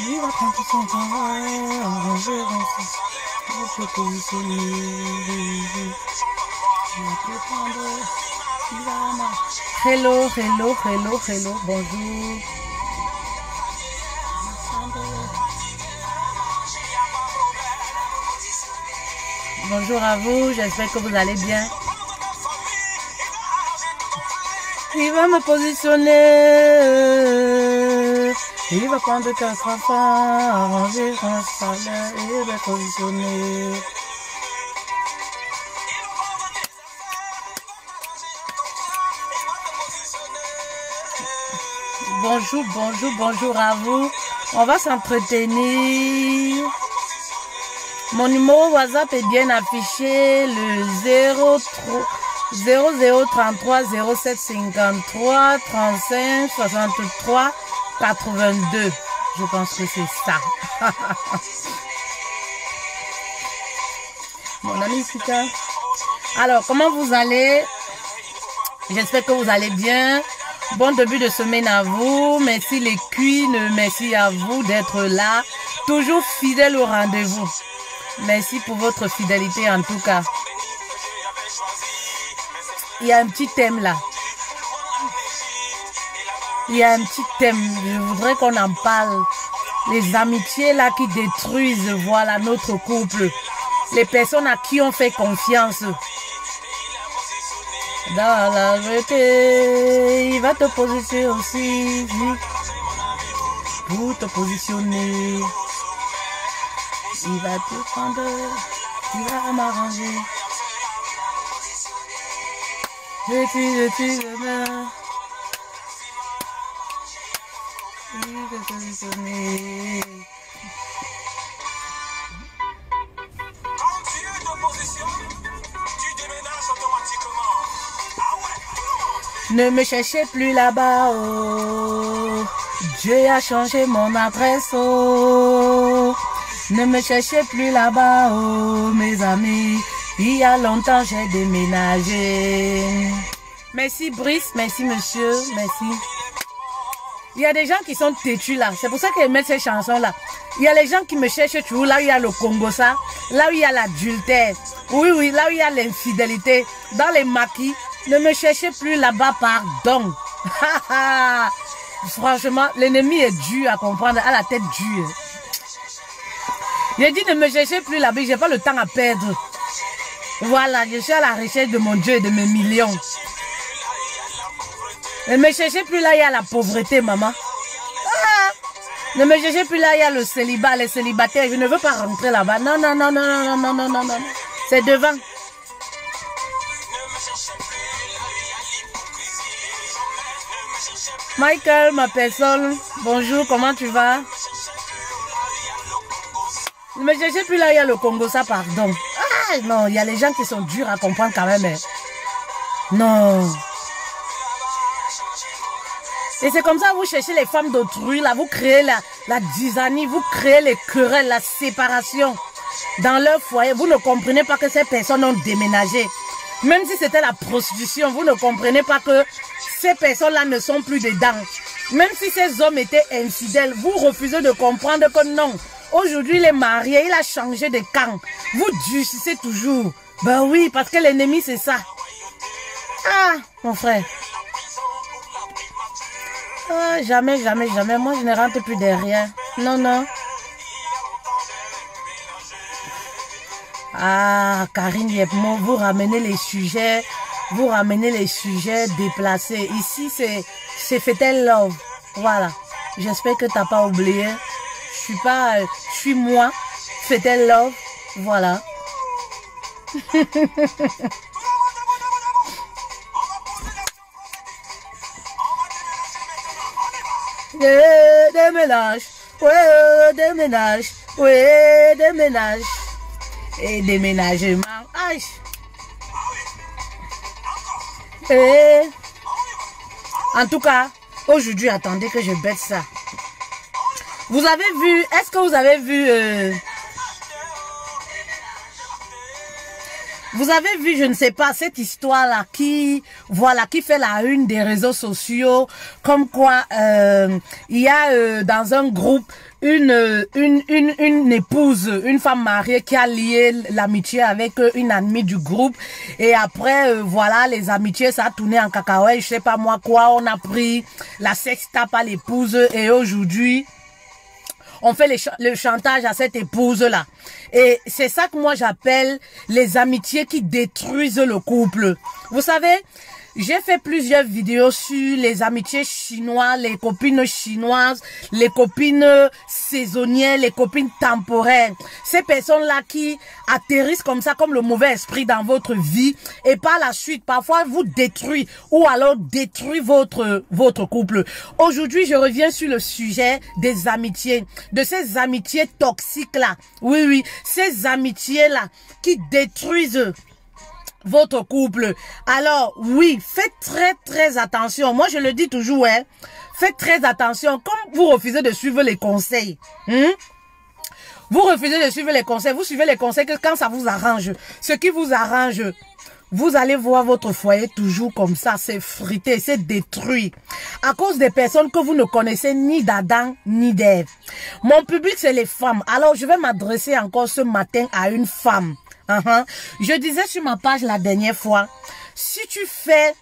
Il va prendre son temps, arranger pour se positionner. Hello, hello, hello, hello, bonjour. Bonjour à vous, j'espère que vous allez bien. Il va me positionner. Il va prendre 4 enfants, arranger un salaire et me positionner. Bonjour, bonjour, bonjour à vous. On va s'entretenir. Mon numéro WhatsApp est bien affiché, le 0033 07 53 35 63 82. Je pense que c'est ça. Mon ami Sika. Alors, comment vous allez? J'espère que vous allez bien. Bon début de semaine à vous. Merci les queens. Merci à vous d'être là. Toujours fidèle au rendez-vous. Merci pour votre fidélité en tout cas. Il y a un petit thème là. Il y a un petit thème. Je voudrais qu'on en parle. Les amitiés là qui détruisent, voilà, notre couple. Les personnes à qui on fait confiance. Dans la vérité, il va te positionner aussi. Pour te positionner. Il va te prendre, il va m'arranger. Je tue demain. Il va te positionner. Quand Dieu te positionne, tu déménages automatiquement. Ah ouais. Ne me cherchez plus là-bas, oh. Dieu a changé mon adresse, oh. Ne me cherchez plus là-bas, oh, mes amis. Il y a longtemps, j'ai déménagé. Merci Brice, merci monsieur, merci. Il y a des gens qui sont têtus là. C'est pour ça qu'ils mettent ces chansons-là. Il y a les gens qui me cherchent toujours là où il y a le Congo, ça. Là où il y a l'adultère. Oui, oui, là où il y a l'infidélité. Dans les maquis. Ne me cherchez plus là-bas, pardon. Franchement, l'ennemi est dur à comprendre, à la tête dure. J'ai dit ne me cherchez plus là-bas, j'ai pas le temps à perdre. Voilà, je suis à la recherche de mon Dieu et de mes millions. Ne me cherchez plus là, il y a la pauvreté, maman. Ah, ne me cherchez plus là, il y a le célibat, les célibataires. Je ne veux pas rentrer là-bas. Non, non, non, non, non, non, non, non, non. C'est devant. Michael, ma personne. Bonjour, comment tu vas? Ne me cherchez plus là, il y a le Congo, ça, pardon. Ah, non, il y a les gens qui sont durs à comprendre quand même. Non. Et c'est comme ça, vous cherchez les femmes d'autrui, là, vous créez la disanie, vous créez les querelles, la séparation dans leur foyer. Vous ne comprenez pas que ces personnes ont déménagé. Même si c'était la prostitution, vous ne comprenez pas que ces personnes-là ne sont plus dedans. Même si ces hommes étaient infidèles, vous refusez de comprendre que non. Aujourd'hui, il est marié, il a changé de camp. Vous durcissez toujours. Ben oui, parce que l'ennemi, c'est ça. Ah, mon frère. Ah, jamais, jamais, jamais. Moi, je ne rentre plus derrière. Non, non. Ah, Karine Yepmo, vous ramenez les sujets. Vous ramenez les sujets déplacés. Ici, c'est Fetel Love. Voilà. J'espère que tu n'as pas oublié. Je suis moi. Fetel Love. Voilà. Déménage, ouais, déménage, ouais, déménage. Et déménagement. Aïe. Et en tout cas, aujourd'hui, attendez que je bête ça. Vous avez vu, est-ce que vous avez vu... Vous avez vu, je ne sais pas, cette histoire-là qui, voilà, qui fait la une des réseaux sociaux, comme quoi il y a dans un groupe une épouse, une femme mariée qui a lié l'amitié avec une amie du groupe. Et après, voilà, les amitiés, ça a tourné en cacahuète, je sais pas moi quoi. On a pris la sextape à l'épouse et aujourd'hui, on fait le chantage à cette épouse-là. Et c'est ça que moi j'appelle les amitiés qui détruisent le couple. Vous savez, j'ai fait plusieurs vidéos sur les amitiés chinoises, les copines chinoises, les copines saisonnières, les copines temporaires. Ces personnes-là qui atterrissent comme ça, comme le mauvais esprit dans votre vie et par la suite, parfois vous détruit ou alors détruit votre couple. Aujourd'hui, je reviens sur le sujet des amitiés, de ces amitiés toxiques-là. Oui, oui, ces amitiés-là qui détruisent votre couple. Alors, oui, faites très attention. Moi, je le dis toujours, hein. Faites très attention. Comme vous refusez de suivre les conseils. Vous refusez de suivre les conseils. Vous suivez les conseils que quand ça vous arrange. Ce qui vous arrange, vous allez voir votre foyer toujours comme ça. C'est frité, c'est détruit. À cause des personnes que vous ne connaissez ni d'Adam, ni d'Ève. Mon public, c'est les femmes. Alors, je vais m'adresser encore ce matin à une femme. Je disais sur ma page la dernière fois, si tu fais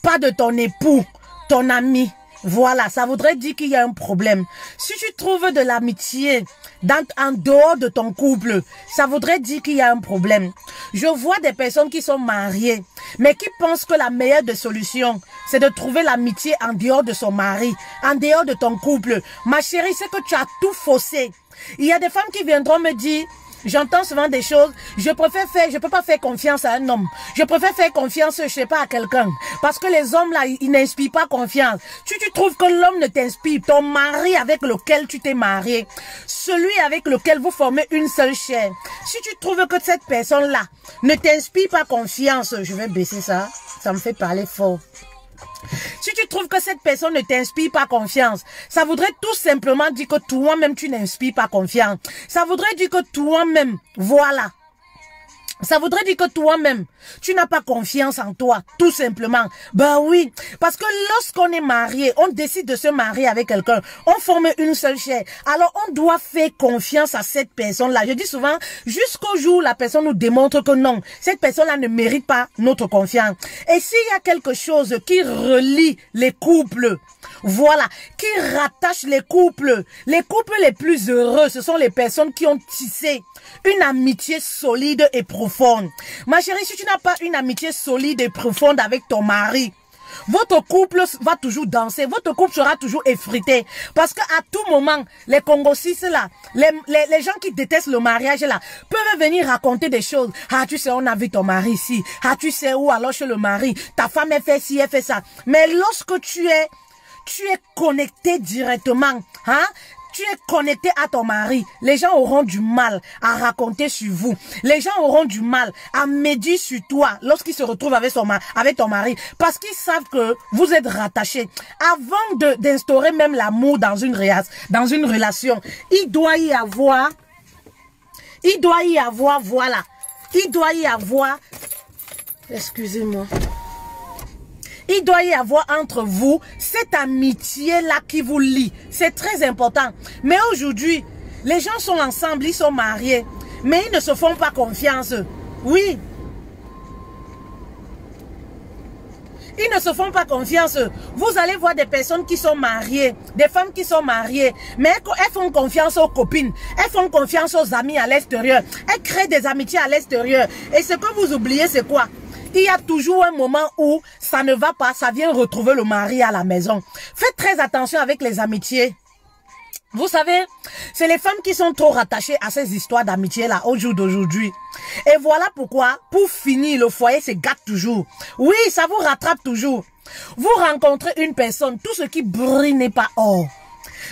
pas de ton époux, ton ami, voilà, ça voudrait dire qu'il y a un problème. Si tu trouves de l'amitié en dehors de ton couple, ça voudrait dire qu'il y a un problème. Je vois des personnes qui sont mariées, mais qui pensent que la meilleure des solutions, c'est de trouver l'amitié en dehors de son mari, en dehors de ton couple. Ma chérie, c'est que tu as tout faussé. Il y a des femmes qui viendront me dire... J'entends souvent des choses, je peux pas faire confiance à un homme. Je préfère faire confiance, je sais pas, à quelqu'un. Parce que les hommes là, ils n'inspirent pas confiance. Si tu trouves que l'homme ne t'inspire, ton mari avec lequel tu t'es marié, celui avec lequel vous formez une seule chair, si tu trouves que cette personne-là ne t'inspire pas confiance, je vais baisser ça, ça me fait parler fort. Si tu trouves que cette personne ne t'inspire pas confiance, ça voudrait tout simplement dire que toi-même, tu n'inspires pas confiance. Ça voudrait dire que toi-même, voilà. Ça voudrait dire que toi-même, tu n'as pas confiance en toi, tout simplement. Ben oui, parce que lorsqu'on est marié, on décide de se marier avec quelqu'un, on forme une seule chair. Alors, on doit faire confiance à cette personne-là. Je dis souvent, jusqu'au jour où la personne nous démontre que non, cette personne-là ne mérite pas notre confiance. Et s'il y a quelque chose qui relie les couples, voilà, qui rattache les couples les plus heureux, ce sont les personnes qui ont tissé une amitié solide et profonde. Ma chérie, si tu n'as pas une amitié solide et profonde avec ton mari, votre couple va toujours danser, votre couple sera toujours effrité. Parce qu'à tout moment, les Congossis là, les gens qui détestent le mariage là, peuvent venir raconter des choses. Ah, tu sais, on a vu ton mari ici. Ah, tu sais où alors chez le mari, ta femme elle fait ci, elle fait ça. Mais lorsque tu es connecté directement, hein, tu es connecté à ton mari, les gens auront du mal à raconter sur vous. Les gens auront du mal à médire sur toi lorsqu'ils se retrouvent avec ton mari. Parce qu'ils savent que vous êtes rattachés. Avant d'instaurer même l'amour dans une relation, il doit y avoir, voilà. Il doit y avoir, excusez-moi. Il doit y avoir entre vous cette amitié-là qui vous lie. C'est très important. Mais aujourd'hui, les gens sont ensemble, ils sont mariés. Mais ils ne se font pas confiance. Oui. Ils ne se font pas confiance. Vous allez voir des personnes qui sont mariées, des femmes qui sont mariées, mais elles font confiance aux copines, elles font confiance aux amis à l'extérieur, elles créent des amitiés à l'extérieur. Et ce que vous oubliez, c'est quoi? Il y a toujours un moment où ça ne va pas, ça vient retrouver le mari à la maison. Faites très attention avec les amitiés. Vous savez, c'est les femmes qui sont trop rattachées à ces histoires d'amitié-là au jour d'aujourd'hui. Et voilà pourquoi, pour finir, le foyer se gâte toujours. Oui, ça vous rattrape toujours. Vous rencontrez une personne, tout ce qui brille n'est pas or.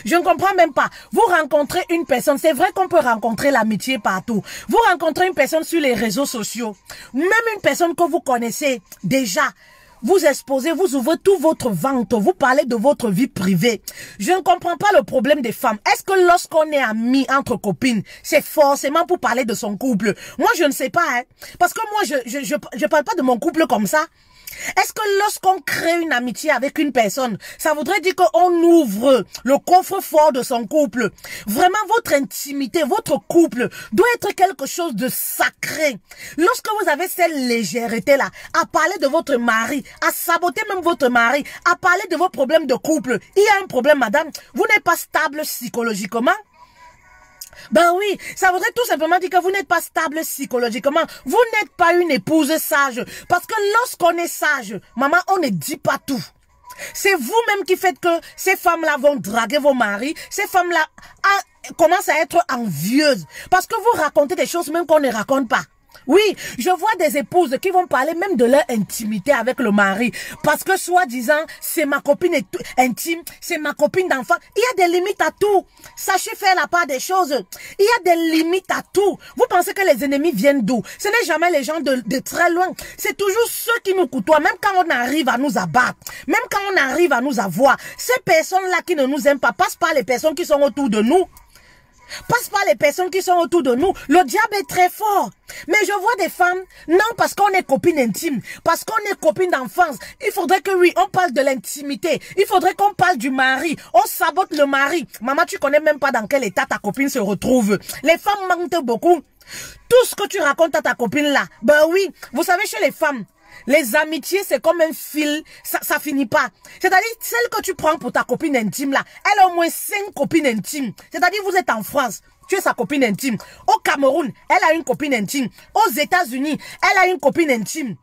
Je ne comprends même pas. Vous rencontrez une personne, c'est vrai qu'on peut rencontrer l'amitié partout. Vous rencontrez une personne sur les réseaux sociaux, même une personne que vous connaissez déjà. Vous exposez, vous ouvrez tout votre ventre, vous parlez de votre vie privée. Je ne comprends pas le problème des femmes. Est-ce que lorsqu'on est amis entre copines, c'est forcément pour parler de son couple? Moi, je ne sais pas, hein. Parce que moi, je parle pas de mon couple comme ça. Est-ce que lorsqu'on crée une amitié avec une personne, ça voudrait dire qu'on ouvre le coffre-fort de son couple? Vraiment, votre intimité, votre couple doit être quelque chose de sacré. Lorsque vous avez cette légèreté-là, à parler de votre mari, à saboter même votre mari, à parler de vos problèmes de couple, il y a un problème, madame, vous n'êtes pas stable psychologiquement. Ben oui, ça voudrait tout simplement dire que vous n'êtes pas stable psychologiquement. Vous n'êtes pas une épouse sage. Parce que lorsqu'on est sage, maman, on ne dit pas tout. C'est vous-même qui faites que ces femmes-là vont draguer vos maris. Ces femmes-là commencent à être envieuses. Parce que vous racontez des choses même qu'on ne raconte pas. Oui, je vois des épouses qui vont parler même de leur intimité avec le mari. Parce que soi-disant, c'est ma copine intime, c'est ma copine d'enfant. Il y a des limites à tout. Sachez faire la part des choses. Il y a des limites à tout. Vous pensez que les ennemis viennent d'où? Ce n'est jamais les gens de très loin. C'est toujours ceux qui nous côtoient. Même quand on arrive à nous abattre, même quand on arrive à nous avoir, ces personnes-là qui ne nous aiment pas passent par les personnes qui sont autour de nous. Passe par les personnes qui sont autour de nous. Le diable est très fort. Mais je vois des femmes, non parce qu'on est copine intime, parce qu'on est copine d'enfance. Il faudrait que oui, on parle de l'intimité. Il faudrait qu'on parle du mari. On sabote le mari. Maman, tu connais même pas dans quel état ta copine se retrouve. Les femmes mentent beaucoup. Tout ce que tu racontes à ta copine là, ben oui, vous savez chez les femmes, les amitiés, c'est comme un fil, ça finit pas. C'est-à-dire, celle que tu prends pour ta copine intime là, elle a au moins 5 copines intimes. C'est-à-dire, vous êtes en France, tu es sa copine intime. Au Cameroun, elle a une copine intime. Aux États-Unis, elle a une copine intime.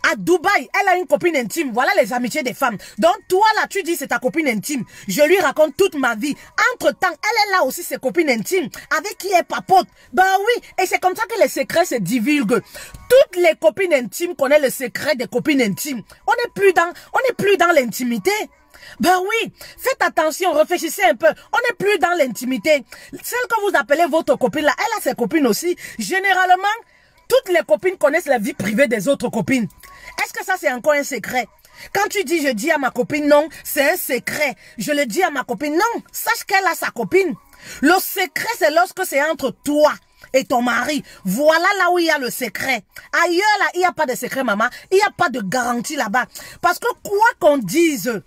À Dubaï, elle a une copine intime. Voilà les amitiés des femmes. Donc toi là, tu dis c'est ta copine intime. Je lui raconte toute ma vie. Entre-temps, elle est là aussi ses copines intimes. Avec qui elle papote. Ben oui, et c'est comme ça que les secrets se divulguent. Toutes les copines intimes connaissent le secret des copines intimes. On n'est plus dans l'intimité. Ben oui, faites attention, réfléchissez un peu. On n'est plus dans l'intimité. Celle que vous appelez votre copine là, elle a ses copines aussi. Généralement, toutes les copines connaissent la vie privée des autres copines. Est-ce que ça c'est encore un secret? Quand tu dis je dis à ma copine non, c'est un secret. Je le dis à ma copine non, sache qu'elle a sa copine. Le secret c'est lorsque c'est entre toi et ton mari. Voilà là où il y a le secret. Ailleurs là, il n'y a pas de secret maman. Il n'y a pas de garantie là-bas. Parce que quoi qu'on dise,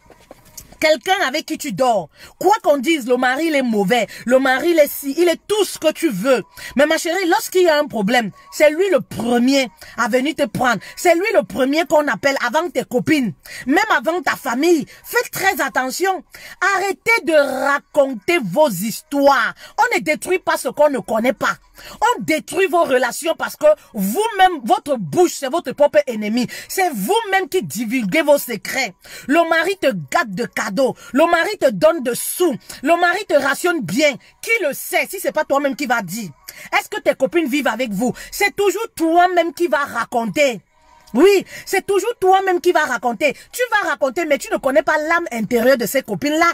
quelqu'un avec qui tu dors, quoi qu'on dise, le mari il est mauvais, le mari il est si, il est tout ce que tu veux. Mais ma chérie, lorsqu'il y a un problème, c'est lui le premier à venir te prendre. C'est lui le premier qu'on appelle avant tes copines, même avant ta famille. Faites très attention. Arrêtez de raconter vos histoires. On ne détruit pas ce qu'on ne connaît pas. On détruit vos relations parce que vous-même, votre bouche, c'est votre propre ennemi. C'est vous-même qui divulguez vos secrets. Le mari te gâte de cadeaux. Le mari te donne de sous. Le mari te rationne bien. Qui le sait si c'est pas toi-même qui va dire? Est-ce que tes copines vivent avec vous? C'est toujours toi-même qui va raconter. Oui, c'est toujours toi-même qui va raconter. Tu vas raconter, mais tu ne connais pas l'âme intérieure de ces copines-là.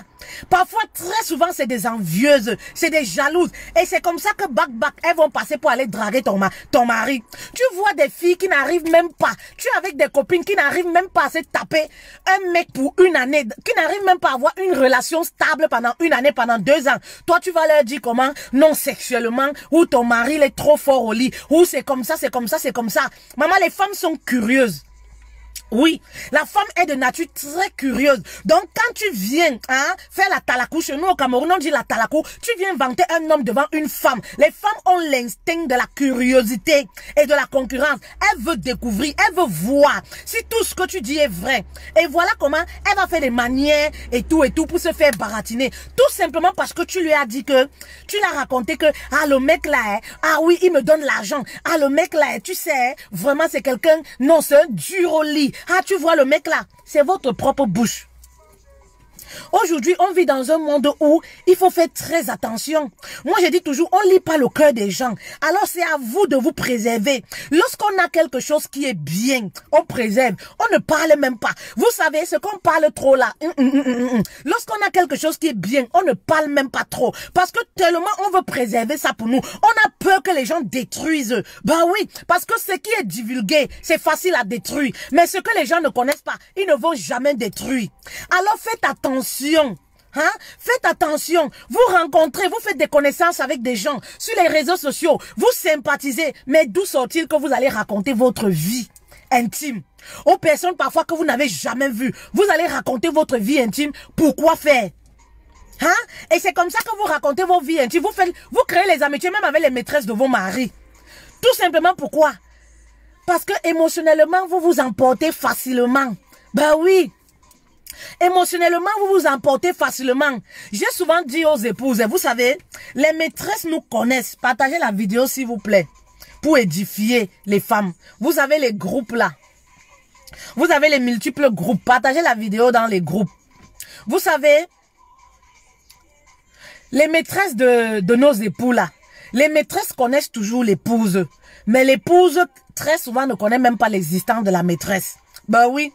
Parfois, très souvent, c'est des envieuses, c'est des jalouses. Et c'est comme ça que bac, elles vont passer pour aller draguer ton mari. Tu vois des filles qui n'arrivent même pas. Tu es avec des copines qui n'arrivent même pas à se taper un mec pour une année, qui n'arrivent même pas à avoir une relation stable pendant une année, pendant 2 ans. Toi, tu vas leur dire comment? Non sexuellement, ou ton mari il est trop fort au lit, ou c'est comme ça, c'est comme ça, c'est comme ça. Maman, les femmes sont curieuses. Oui, la femme est de nature très curieuse. Donc, quand tu viens faire la talakou, chez nous au Cameroun, on dit la talakou, tu viens vanter un homme devant une femme. Les femmes ont l'instinct de la curiosité et de la concurrence. Elle veut découvrir, elle veut voir si tout ce que tu dis est vrai. Et voilà comment elle va faire des manières et tout pour se faire baratiner. Tout simplement parce que tu lui as dit que, tu l'as raconté que, ah le mec là, ah oui, il me donne l'argent. Ah le mec là, tu sais, vraiment c'est quelqu'un, non c'est un dur au lit. Ah, tu vois le mec là, c'est votre propre bouche. Aujourd'hui, on vit dans un monde où il faut faire très attention. Moi, je dis toujours, on ne lit pas le cœur des gens. Alors, c'est à vous de vous préserver. Lorsqu'on a quelque chose qui est bien, on préserve. On ne parle même pas. Vous savez, ce qu'on parle trop là. Lorsqu'on a quelque chose qui est bien, on ne parle même pas trop. Parce que tellement on veut préserver ça pour nous. On a peur que les gens détruisent. Bah oui, parce que ce qui est divulgué, c'est facile à détruire. Mais ce que les gens ne connaissent pas, ils ne vont jamais détruire. Alors, faites attention. Faites attention, vous rencontrez, vous faites des connaissances avec des gens sur les réseaux sociaux, vous sympathisez, mais d'où sort-il que vous allez raconter votre vie? intime, aux personnes parfois que vous n'avez jamais vues. Vous allez raconter votre vie intime. Pourquoi faire? Hein? Et c'est comme ça que vous racontez vos vies intimes. Vous créez les amitiés même avec les maîtresses de vos maris. Tout simplement pourquoi? Parce que émotionnellement, vous vous emportez facilement. Ben oui. Émotionnellement, vous vous emportez facilement. J'ai souvent dit aux épouses, vous savez, les maîtresses nous connaissent. Partagez la vidéo s'il vous plaît. Pour édifier les femmes. Vous avez les groupes là. Vous avez les multiples groupes. Partagez la vidéo dans les groupes. Vous savez, les maîtresses de nos époux là, les maîtresses connaissent toujours l'épouse. Mais l'épouse, très souvent, ne connaît même pas l'existence de la maîtresse. Ben oui.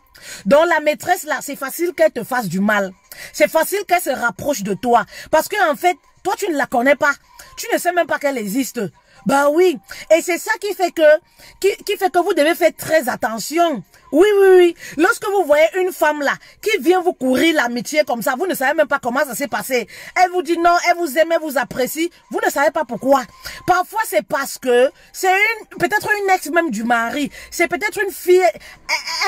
Donc la maîtresse là, c'est facile qu'elle te fasse du mal. C'est facile qu'elle se rapproche de toi. Parce que en fait, toi tu ne la connais pas. Tu ne sais même pas qu'elle existe. Ben oui. Et c'est ça qui fait que vous devez faire très attention. Oui, oui, oui. Lorsque vous voyez une femme là, qui vient vous courir l'amitié comme ça, vous ne savez même pas comment ça s'est passé. Elle vous dit non, elle vous aime, elle vous apprécie. Vous ne savez pas pourquoi. Parfois, c'est parce que c'est peut-être une ex même du mari. C'est peut-être une fille,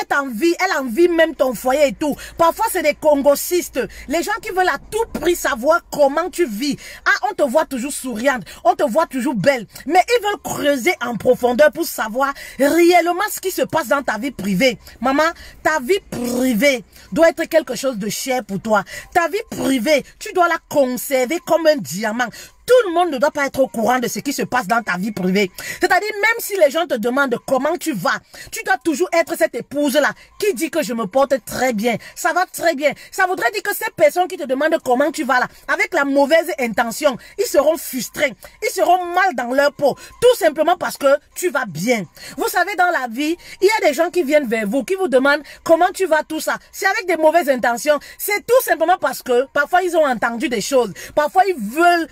elle envie même ton foyer et tout. Parfois, c'est des congosistes. Les gens qui veulent à tout prix savoir comment tu vis. Ah, on te voit toujours souriante. On te voit toujours belle. Mais ils veulent creuser en profondeur pour savoir réellement ce qui se passe dans ta vie privée. Maman, ta vie privée doit être quelque chose de cher pour toi. Ta vie privée, tu dois la conserver comme un diamant. Tout le monde ne doit pas être au courant de ce qui se passe dans ta vie privée. C'est-à-dire, même si les gens te demandent comment tu vas, tu dois toujours être cette épouse-là qui dit que je me porte très bien. Ça va très bien. Ça voudrait dire que ces personnes qui te demandent comment tu vas là, avec la mauvaise intention, ils seront frustrés. Ils seront mal dans leur peau. Tout simplement parce que tu vas bien. Vous savez, dans la vie, il y a des gens qui viennent vers vous, qui vous demandent comment tu vas, tout ça. C'est avec des mauvaises intentions. C'est tout simplement parce que parfois ils ont entendu des choses. Parfois ils veulent...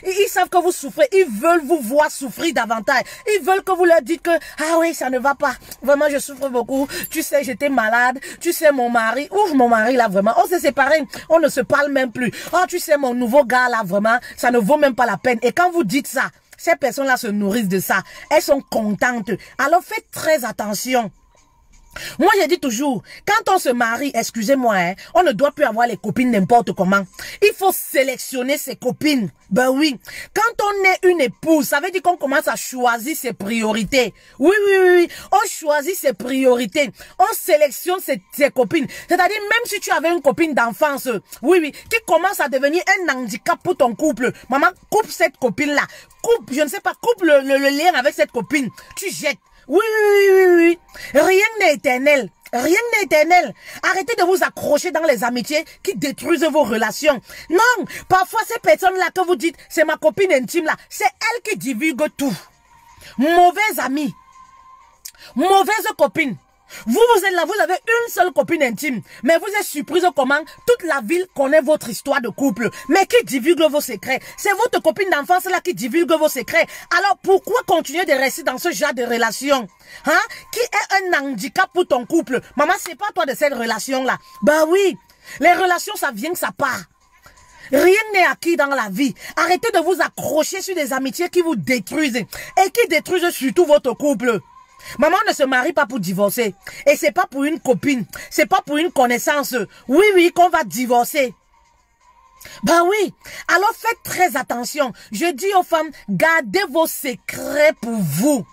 Ils savent que vous souffrez, ils veulent vous voir souffrir davantage. Ils veulent que vous leur dites que, ah oui, ça ne va pas. Vraiment, je souffre beaucoup. Tu sais, j'étais malade. Tu sais, mon mari, ouf, mon mari là, vraiment, on s'est séparés. On ne se parle même plus. Oh, tu sais, mon nouveau gars là, vraiment, ça ne vaut même pas la peine. Et quand vous dites ça, ces personnes-là se nourrissent de ça. Elles sont contentes. Alors faites très attention. Moi, je dis toujours, quand on se marie, excusez-moi, hein, on ne doit plus avoir les copines n'importe comment. Il faut sélectionner ses copines. Ben oui. Quand on est une épouse, ça veut dire qu'on commence à choisir ses priorités. Oui, oui, oui, oui. On choisit ses priorités. On sélectionne ses copines. C'est-à-dire, même si tu avais une copine d'enfance, oui, oui, qui commence à devenir un handicap pour ton couple. Maman, coupe cette copine-là. Coupe, je ne sais pas, coupe le lien avec cette copine. Tu jettes. Oui, oui, oui, oui, oui. Rien n'est éternel. Rien n'est éternel. Arrêtez de vous accrocher dans les amitiés qui détruisent vos relations. Non, parfois ces personnes-là que vous dites, c'est ma copine intime là, c'est elle qui divulgue tout. Mauvaise amie. Mauvaise copine. Vous êtes là, vous avez une seule copine intime. Mais vous êtes surprise comment toute la ville connaît votre histoire de couple. Mais qui divulgue vos secrets? C'est votre copine d'enfance là qui divulgue vos secrets. Alors pourquoi continuer de rester dans ce genre de relation? Hein? Qui est un handicap pour ton couple? Maman, c'est pas toi de cette relation là. Bah oui, les relations ça vient, ça part. Rien n'est acquis dans la vie. Arrêtez de vous accrocher sur des amitiés qui vous détruisent. Et qui détruisent surtout votre couple. Maman ne se marie pas pour divorcer. Et c'est pas pour une copine. C'est pas pour une connaissance. Oui, oui, qu'on va divorcer. Ben oui. Alors faites très attention. Je dis aux femmes, gardez vos secrets pour vous.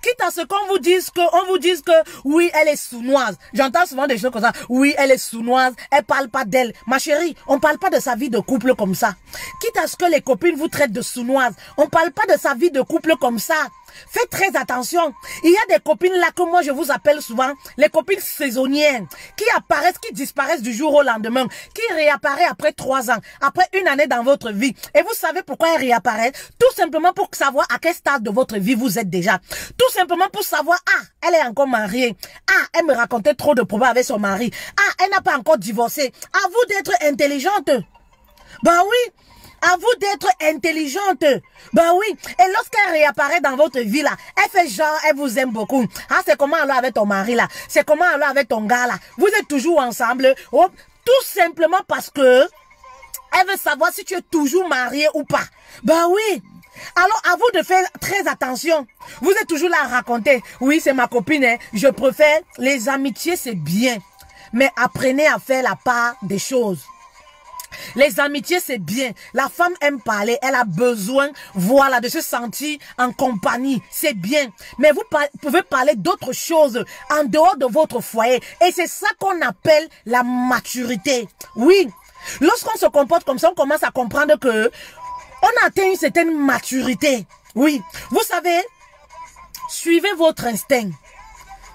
Quitte à ce qu'on vous dise que, oui, elle est sournoise. J'entends souvent des choses comme ça. Oui, elle est sournoise. Elle parle pas d'elle. Ma chérie, on parle pas de sa vie de couple comme ça. Quitte à ce que les copines vous traitent de sournoise. On parle pas de sa vie de couple comme ça. Faites très attention. Il y a des copines là que moi je vous appelle souvent les copines saisonnières qui apparaissent, qui disparaissent du jour au lendemain, qui réapparaissent après 3 ans, après une année dans votre vie. Et vous savez pourquoi elles réapparaissent? Tout simplement pour savoir à quel stade de votre vie vous êtes déjà. Tout simplement pour savoir, ah, elle est encore mariée. Ah, elle me racontait trop de problèmes avec son mari. Ah, elle n'a pas encore divorcé. À vous d'être intelligente. Ben oui. À vous d'être intelligente. Ben oui. Et lorsqu'elle réapparaît dans votre vie là, elle fait genre, elle vous aime beaucoup. Ah, c'est comment alors avec ton mari là? C'est comment alors avec ton gars là? Vous êtes toujours ensemble. Oh, tout simplement parce que elle veut savoir si tu es toujours marié ou pas. Ben oui. Alors, à vous de faire très attention. Vous êtes toujours là à raconter. Oui, c'est ma copine, hein. Je préfère. Les amitiés, c'est bien. Mais apprenez à faire la part des choses. Les amitiés, c'est bien. La femme aime parler. Elle a besoin, voilà, de se sentir en compagnie. C'est bien. Mais vous pouvez parler d'autres choses en dehors de votre foyer. Et c'est ça qu'on appelle la maturité. Oui. Lorsqu'on se comporte comme ça, on commence à comprendre que on atteint une certaine maturité. Oui. Vous savez, suivez votre instinct.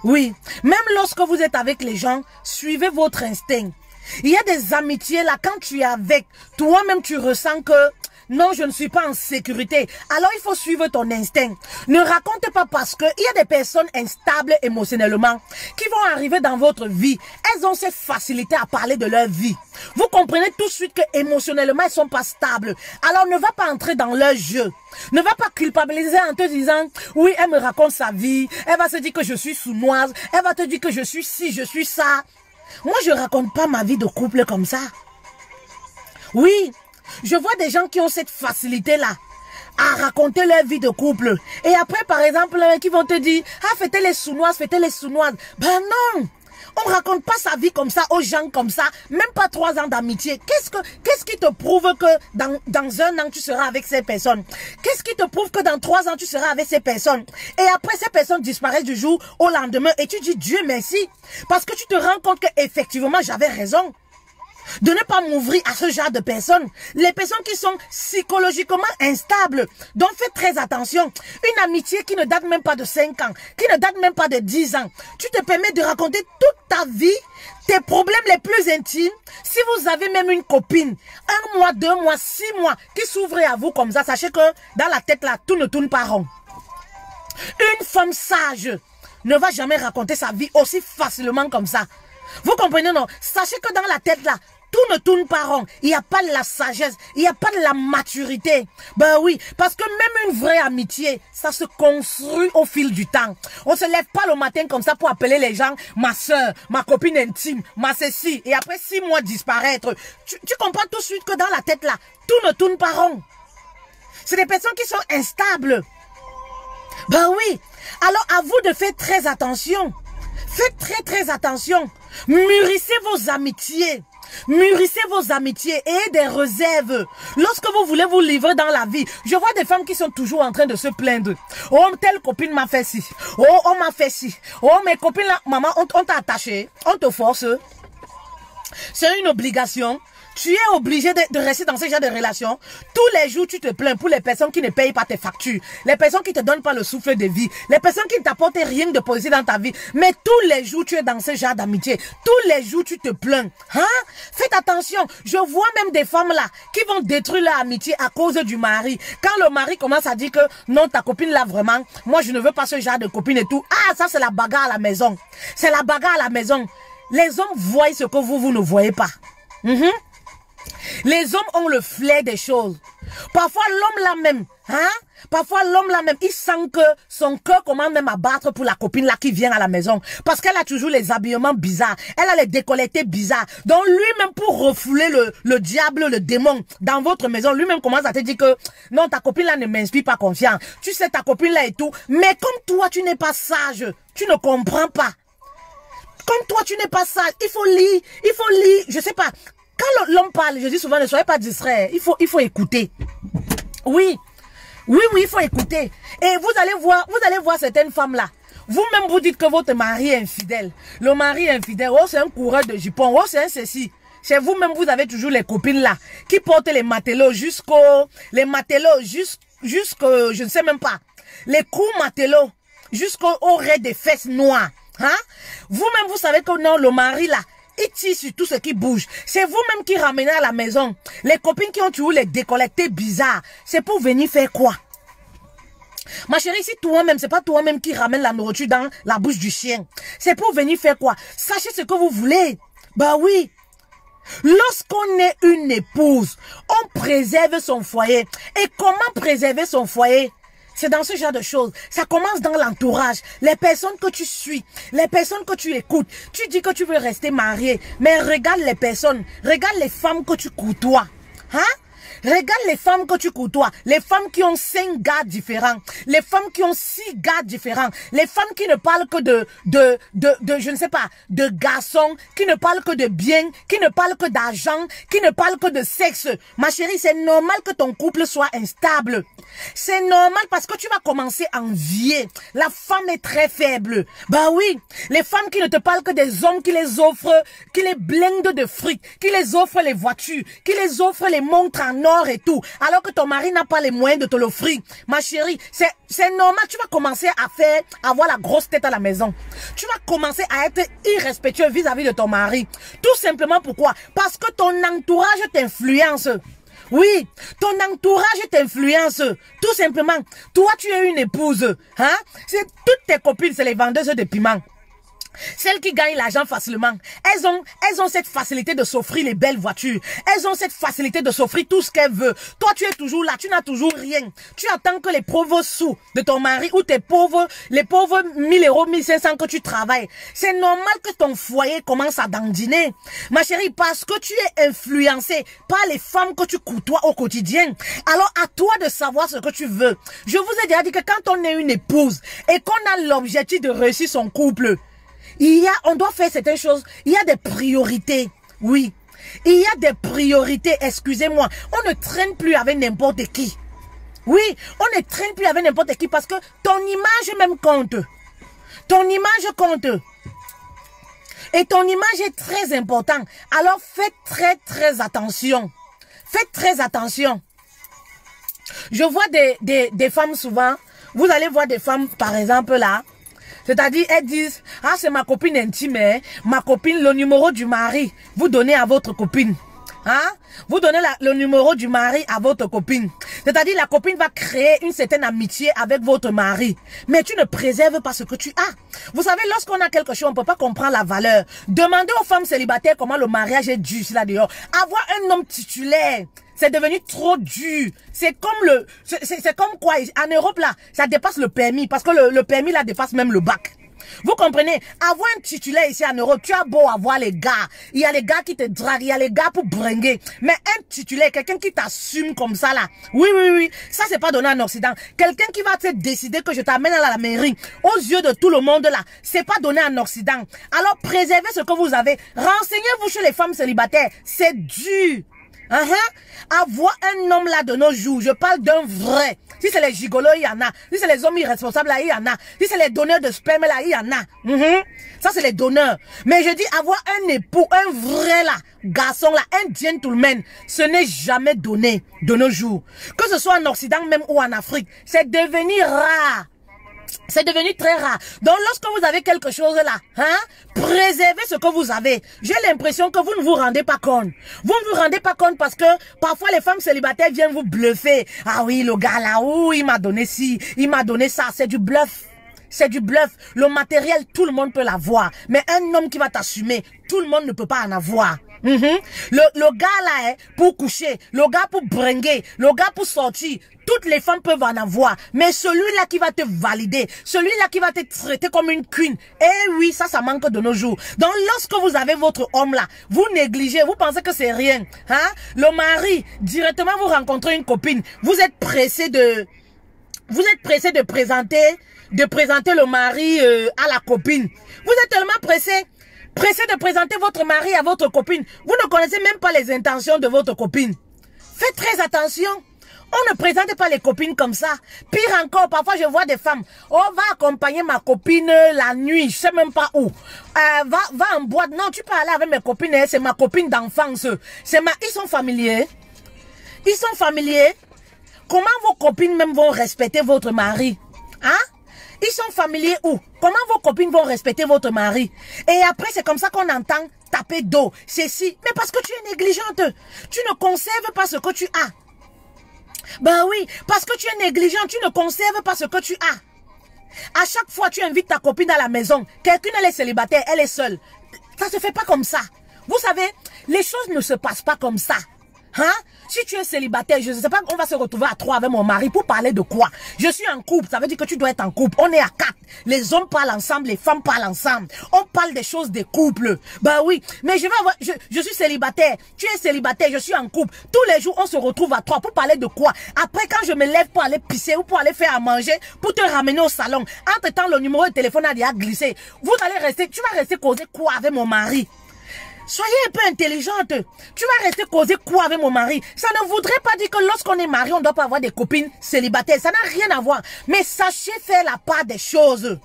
Oui. Même lorsque vous êtes avec les gens, suivez votre instinct. Il y a des amitiés là, quand tu es avec, toi-même tu ressens que non, je ne suis pas en sécurité. Alors il faut suivre ton instinct. Ne raconte pas parce que il y a des personnes instables émotionnellement qui vont arriver dans votre vie. Elles ont cette facilité à parler de leur vie. Vous comprenez tout de suite que émotionnellement elles sont pas stables. Alors ne va pas entrer dans leur jeu. Ne va pas culpabiliser en te disant oui, elle me raconte sa vie. Elle va se dire que je suis sournoise. Elle va te dire que je suis ci, je suis ça. Moi, je raconte pas ma vie de couple comme ça. Oui, je vois des gens qui ont cette facilité-là à raconter leur vie de couple. Et après, par exemple, qui vont te dire, ah, faites les sournoises, faites les sournoises. Ben non, on raconte pas sa vie comme ça aux gens comme ça, même pas 3 ans d'amitié. Qu'est-ce qui te prouve que dans 1 an, tu seras avec ces personnes? Qu'est-ce qui te prouve que dans 3 ans, tu seras avec ces personnes? Et après, ces personnes disparaissent du jour au lendemain et tu dis Dieu merci. Parce que tu te rends compte qu'effectivement, j'avais raison de ne pas m'ouvrir à ce genre de personnes. Les personnes qui sont psychologiquement instables. Donc faites très attention. Une amitié qui ne date même pas de 5 ans, qui ne date même pas de 10 ans. Tu te permets de raconter toute ta vie, tes problèmes les plus intimes. Si vous avez même une copine, 1 mois, 2 mois, 6 mois, qui s'ouvre à vous comme ça, sachez que dans la tête là, tout ne tourne pas rond. Une femme sage ne va jamais raconter sa vie aussi facilement comme ça. Vous comprenez, non? Sachez que dans la tête là, tout ne tourne pas rond. Il n'y a pas de la sagesse, il n'y a pas de la maturité. Ben oui, parce que même une vraie amitié, ça se construit au fil du temps. On se lève pas le matin comme ça pour appeler les gens ma soeur, ma copine intime, ma ceci, et après 6 mois disparaître. Tu comprends tout de suite que dans la tête là, tout ne tourne pas rond. C'est des personnes qui sont instables. Ben oui, alors à vous de faire très attention. Faites très attention. Mûrissez vos amitiés. Mûrissez vos amitiés et ayez des réserves. Lorsque vous voulez vous livrer dans la vie, je vois des femmes qui sont toujours en train de se plaindre. Oh, telle copine m'a fait ci. Oh, on m'a fait ci. Oh, mes copines là, maman, on t'a attaché. On te force. C'est une obligation. Tu es obligé de rester dans ce genre de relation. Tous les jours, tu te plains pour les personnes qui ne payent pas tes factures. Les personnes qui ne te donnent pas le souffle de vie. Les personnes qui ne t'apportent rien de positif dans ta vie. Mais tous les jours, tu es dans ce genre d'amitié. Tous les jours, tu te plains. Hein? Faites attention. Je vois même des femmes là qui vont détruire leur amitié à cause du mari. Quand le mari commence à dire que non, ta copine là vraiment, moi je ne veux pas ce genre de copine et tout. Ah, ça c'est la bagarre à la maison. C'est la bagarre à la maison. Les hommes voient ce que vous ne voyez pas. Les hommes ont le flair des choses. Parfois l'homme là même, hein? Parfois l'homme là même, il sent que son cœur commence même à battre pour la copine là qui vient à la maison. Parce qu'elle a toujours les habillements bizarres. Elle a les décolletés bizarres. Donc lui-même pour refouler le diable, le démon dans votre maison, lui-même commence à te dire que non, ta copine là ne m'inspire pas confiance. Tu sais ta copine là et tout. Mais comme toi tu n'es pas sage, tu ne comprends pas. Comme toi tu n'es pas sage, il faut lire, je sais pas. Quand l'homme parle, je dis souvent, ne soyez pas distrait. Il faut écouter. Oui, il faut écouter. Et vous allez voir certaines femmes-là. Vous-même, vous dites que votre mari est infidèle. Le mari est infidèle. Oh, c'est un coureur de jupons. Oh, c'est un ceci. Chez vous-même, vous avez toujours les copines là qui portent les matelots jusqu'au, je ne sais même pas. Les coups matelots jusqu'au raid des fesses noires. Hein? Vous-même, vous savez que non, le mari là, il tire sur tout ce qui bouge. C'est vous-même qui ramenez à la maison. Les copines qui ont toujours les décolletés bizarres. C'est pour venir faire quoi? Ma chérie, si toi-même, c'est pas toi-même qui ramène la nourriture dans la bouche du chien. C'est pour venir faire quoi? Sachez ce que vous voulez. Bah oui. Lorsqu'on est une épouse, on préserve son foyer. Et comment préserver son foyer? C'est dans ce genre de choses. Ça commence dans l'entourage. Les personnes que tu suis, les personnes que tu écoutes. Tu dis que tu veux rester marié, mais regarde les personnes, regarde les femmes que tu côtoies. Hein? Regarde les femmes que tu côtoies, les femmes qui ont 5 gars différents, les femmes qui ont 6 gars différents, les femmes qui ne parlent que je ne sais pas, de garçons, qui ne parlent que de biens, qui ne parlent que d'argent, qui ne parlent que de sexe. Ma chérie, c'est normal que ton couple soit instable. C'est normal parce que tu vas commencer à envier. La femme est très faible. Bah oui, les femmes qui ne te parlent que des hommes qui les offrent, qui les blindent de fric, qui les offrent les voitures, qui les offrent les montres en or et tout, alors que ton mari n'a pas les moyens de te l'offrir. Ma chérie, c'est normal, tu vas commencer à avoir la grosse tête à la maison. Tu vas commencer à être irrespectueux vis-à-vis de ton mari. Tout simplement pourquoi? Parce que ton entourage t'influence. Oui, ton entourage t'influence. Tout simplement. Toi, tu es une épouse. Hein? C'est toutes tes copines, c'est les vendeuses de piments. Celles qui gagnent l'argent facilement, elles ont cette facilité de s'offrir les belles voitures. Elles ont cette facilité de s'offrir tout ce qu'elles veulent. Toi, tu es toujours là, tu n'as toujours rien. Tu attends que les pauvres sous de ton mari ou les pauvres 1000 euros, 1500 que tu travailles. C'est normal que ton foyer commence à dandiner. Ma chérie, parce que tu es influencée par les femmes que tu côtoies au quotidien. Alors, à toi de savoir ce que tu veux. Je vous ai déjà dit que quand on est une épouse et qu'on a l'objectif de réussir son couple, on doit faire certaines choses. Il y a des priorités. Oui. Il y a des priorités. Excusez-moi. On ne traîne plus avec n'importe qui. Oui. On ne traîne plus avec n'importe qui parce que ton image même compte. Ton image compte. Et ton image est très importante. Alors faites très très attention. Faites très attention. Je vois des femmes souvent. Vous allez voir des femmes par exemple là. C'est-à-dire, elles disent, ah, c'est ma copine intime, hein? Ma copine, le numéro du mari, vous donnez à votre copine. Hein? Vous donnez le numéro du mari à votre copine. C'est-à-dire, la copine va créer une certaine amitié avec votre mari. Mais tu ne préserves pas ce que tu as. Vous savez, lorsqu'on a quelque chose, on ne peut pas comprendre la valeur. Demandez aux femmes célibataires comment le mariage est dur là dehors. Avoir un homme titulaire, c'est devenu trop dur. C'est comme c'est comme quoi, en Europe là, ça dépasse le permis. Parce que le permis là dépasse même le bac. Vous comprenez? Avoir un titulaire ici en Europe, tu as beau avoir les gars. Il y a les gars qui te draguent, il y a les gars pour bringuer. Mais un titulaire, quelqu'un qui t'assume comme ça là. Oui, oui, oui. Ça, c'est pas donné en Occident. Quelqu'un qui va te décider que je t'amène à la mairie, aux yeux de tout le monde là. C'est pas donné en Occident. Alors, préservez ce que vous avez. Renseignez-vous chez les femmes célibataires. C'est dur. Avoir un homme là de nos jours, je parle d'un vrai. Si c'est les gigolos, il y en a. Si c'est les hommes irresponsables là, il y en a. Si c'est les donneurs de sperme là, il y en a. Ça c'est les donneurs. Mais je dis avoir un époux, un vrai là, garçon là, un gentleman, ce n'est jamais donné de nos jours. Que ce soit en Occident même ou en Afrique, c'est devenu rare. C'est devenu très rare. Donc, lorsque vous avez quelque chose là, préservez ce que vous avez. J'ai l'impression que vous ne vous rendez pas compte. Vous ne vous rendez pas compte parce que parfois les femmes célibataires viennent vous bluffer. Ah oui, le gars là, oh, il m'a donné ci, il m'a donné ça. C'est du bluff. C'est du bluff. Le matériel, tout le monde peut l'avoir. Mais un homme qui va t'assumer, tout le monde ne peut pas en avoir. Le gars là, pour coucher, le gars pour bringuer, le gars pour sortir, toutes les femmes peuvent en avoir. Mais celui-là qui va te valider, celui-là qui va te traiter comme une queen, eh oui, ça manque de nos jours. Donc lorsque vous avez votre homme là, vous négligez, vous pensez que c'est rien. Le mari, directement vous rencontrez une copine, vous êtes pressé de présenter le mari à la copine. Vous êtes tellement pressé de présenter votre mari à votre copine. Vous ne connaissez même pas les intentions de votre copine. Faites très attention. On ne présente pas les copines comme ça. Pire encore, parfois je vois des femmes. Oh, va accompagner ma copine la nuit, je sais même pas où. Va en boîte. Non, tu peux aller avec mes copines, c'est ma copine d'enfance. Ils sont familiers. Ils sont familiers. Comment vos copines même vont respecter votre mari? Ils sont familiers où? Comment vos copines vont respecter votre mari? Et après, c'est comme ça qu'on entend taper dos. C'est si. Mais parce que tu es négligente. Tu ne conserves pas ce que tu as. Ben oui, parce que tu es négligente, tu ne conserves pas ce que tu as. À chaque fois, tu invites ta copine à la maison. Quelqu'une, elle est célibataire, elle est seule. Ça se fait pas comme ça. Vous savez, les choses ne se passent pas comme ça. Hein? Si tu es célibataire, je ne sais pas, on va se retrouver à 3 avec mon mari pour parler de quoi? Je suis en couple, ça veut dire que tu dois être en couple. On est à 4. Les hommes parlent ensemble, les femmes parlent ensemble. On parle des choses des couples. Bah oui, mais je suis célibataire. Tu es célibataire, je suis en couple. Tous les jours, on se retrouve à 3 pour parler de quoi? Après, quand je me lève pour aller pisser ou pour aller faire à manger, pour te ramener au salon, entre-temps, le numéro de téléphone a déjà glissé. Tu vas rester causer quoi avec mon mari? Soyez un peu intelligente. Tu vas rester causer quoi avec mon mari? Ça ne voudrait pas dire que lorsqu'on est marié, on ne doit pas avoir des copines célibataires. Ça n'a rien à voir. Mais sachez faire la part des choses.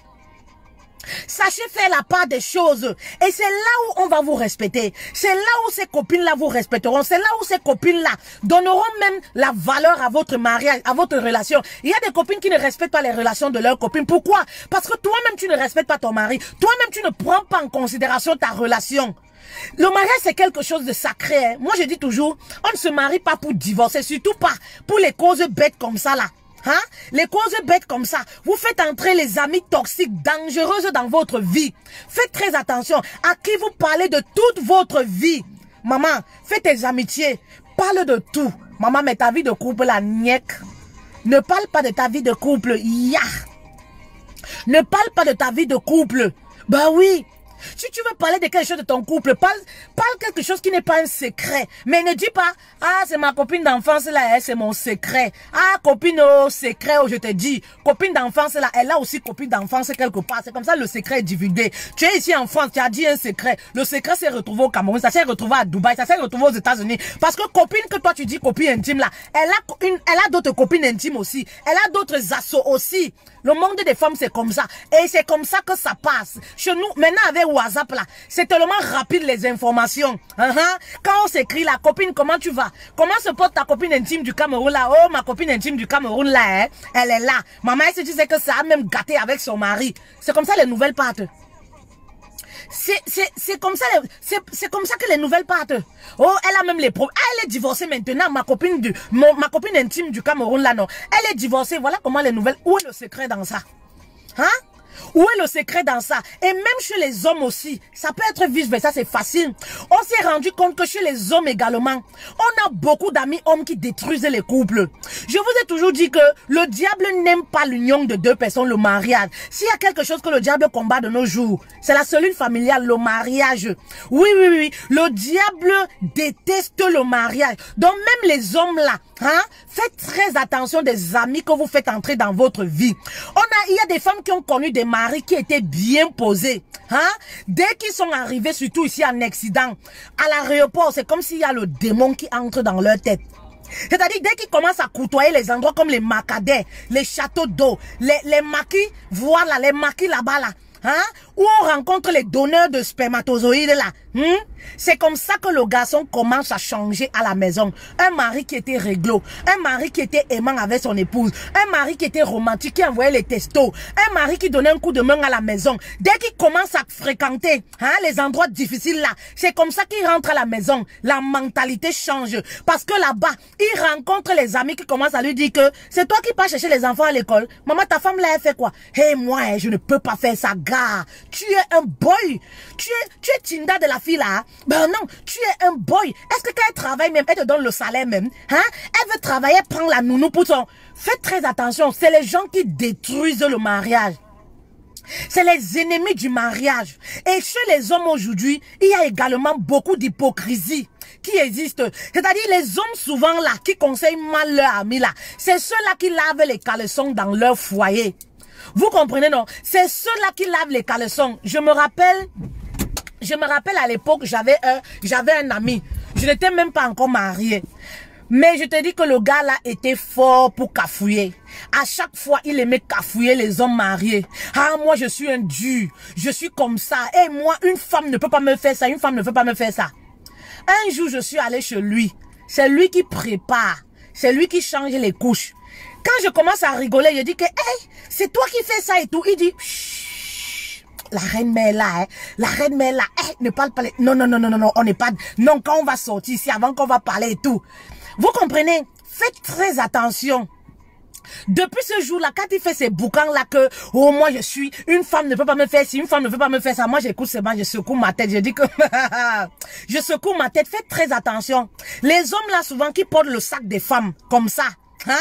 Sachez faire la part des choses. Et c'est là où on va vous respecter. C'est là où ces copines-là vous respecteront. C'est là où ces copines-là donneront même la valeur à votre mariage, à votre relation. Il y a des copines qui ne respectent pas les relations de leurs copines. Pourquoi? Parce que toi-même, tu ne respectes pas ton mari. Toi-même, tu ne prends pas en considération ta relation. Le mariage, c'est quelque chose de sacré. Hein. Moi, je dis toujours, on ne se marie pas pour divorcer, surtout pas pour les causes bêtes comme ça, là. Hein? Les causes bêtes comme ça. Vous faites entrer les amis toxiques, dangereuses dans votre vie. Faites très attention à qui vous parlez de toute votre vie. Maman, fais tes amitiés. Parle de tout. Maman, mais ta vie de couple, la nièque. Ne parle pas de ta vie de couple. Ya. Ne parle pas de ta vie de couple. Bah oui. Si tu veux parler de quelque chose de ton couple, parle quelque chose qui n'est pas un secret. Mais ne dis pas, ah, c'est ma copine d'enfance là, c'est mon secret. Ah, copine au secret, je te dis. Copine d'enfance là, elle a aussi copine d'enfance quelque part. C'est comme ça, le secret est divulgué. Tu es ici en France, tu as dit un secret. Le secret s'est retrouvé au Cameroun, ça s'est retrouvé à Dubaï, ça s'est retrouvé aux États-Unis. Parce que copine que toi tu dis copine intime là, elle a d'autres copines intimes aussi. Elle a d'autres assos aussi. Le monde des femmes, c'est comme ça. Et c'est comme ça que ça passe. Chez nous, maintenant avec WhatsApp là, c'est tellement rapide les informations. Quand on s'écrit la copine, comment tu vas? Comment se porte ta copine intime du Cameroun là? Oh, ma copine intime du Cameroun là, hein? Elle est là. Maman, elle se disait que ça a même gâté avec son mari. C'est comme ça les nouvelles partent. C'est comme ça, c'est comme ça que les nouvelles partent. Oh, elle a même les problèmes. Ah, elle est divorcée maintenant, ma copine intime du Cameroun là, non. Elle est divorcée, voilà comment les nouvelles. Où est le secret dans ça? Hein? Où est le secret dans ça? Et même chez les hommes aussi, ça peut être vice-versa, c'est facile. On s'est rendu compte que chez les hommes également, on a beaucoup d'amis hommes qui détruisent les couples. Je vous ai toujours dit que le diable n'aime pas l'union de deux personnes, le mariage. S'il y a quelque chose que le diable combat de nos jours, c'est la cellule familiale, le mariage. Oui, oui, oui, le diable déteste le mariage. Donc même les hommes là, hein, faites très attention des amis que vous faites entrer dans votre vie. Il y a des femmes qui ont connu des maris qui étaient bien posés. Hein? Dès qu'ils sont arrivés, surtout ici en Occident, à l'aéroport, c'est comme s'il y a le démon qui entre dans leur tête. C'est-à-dire, dès qu'ils commencent à côtoyer les endroits comme les Macadais, les châteaux d'eau, les maquis, voilà, les maquis là-bas, là. Hein? Où on rencontre les donneurs de spermatozoïdes là. C'est comme ça que le garçon commence à changer à la maison. Un mari qui était réglo, un mari qui était aimant avec son épouse, un mari qui était romantique, qui envoyait les testos, un mari qui donnait un coup de main à la maison. Dès qu'il commence à fréquenter les endroits difficiles là, c'est comme ça qu'il rentre à la maison. La mentalité change. Parce que là-bas, il rencontre les amis qui commencent à lui dire que c'est toi qui pars chercher les enfants à l'école. Maman, ta femme là, elle fait quoi? Hey, moi, je ne peux pas faire ça, gars. Tu es un boy. Tu es Tinda de la fille là. Ben non, tu es un boy. Est-ce que quand elle travaille même, elle te donne le salaire même? Hein? Elle veut travailler, prendre la nounou pour son... Faites très attention, c'est les gens qui détruisent le mariage. C'est les ennemis du mariage. Et chez les hommes aujourd'hui, il y a également beaucoup d'hypocrisie qui existe. C'est-à-dire les hommes souvent là, qui conseillent mal leurs amis là, c'est ceux-là qui lavent les caleçons dans leur foyer. Vous comprenez, non? C'est ceux-là qui lavent les caleçons. Je me rappelle à l'époque, j'avais un ami. Je n'étais même pas encore mariée. Mais je te dis que le gars là était fort pour cafouiller. À chaque fois, il aimait cafouiller les hommes mariés. Ah, moi je suis un dur. Je suis comme ça. Et moi, une femme ne peut pas me faire ça. Une femme ne peut pas me faire ça. Un jour, je suis allée chez lui. C'est lui qui prépare. C'est lui qui change les couches. Quand je commence à rigoler, je dis que, hey, c'est toi qui fais ça et tout. Il dit, chut, la reine mère là, hein, la reine mère là, hey, ne parle pas. Non, non, non, non, non, non, on n'est pas. Non, quand on va sortir ici, avant qu'on va parler et tout. Vous comprenez? Faites très attention. Depuis ce jour-là, quand il fait ces boucans-là que, oh, moi je suis, une femme ne peut pas me faire ci, une femme ne peut pas me faire ça, moi j'écoute seulement, je secoue ma tête, je dis que, je secoue ma tête, faites très attention. Les hommes là, souvent, qui portent le sac des femmes, comme ça, hein,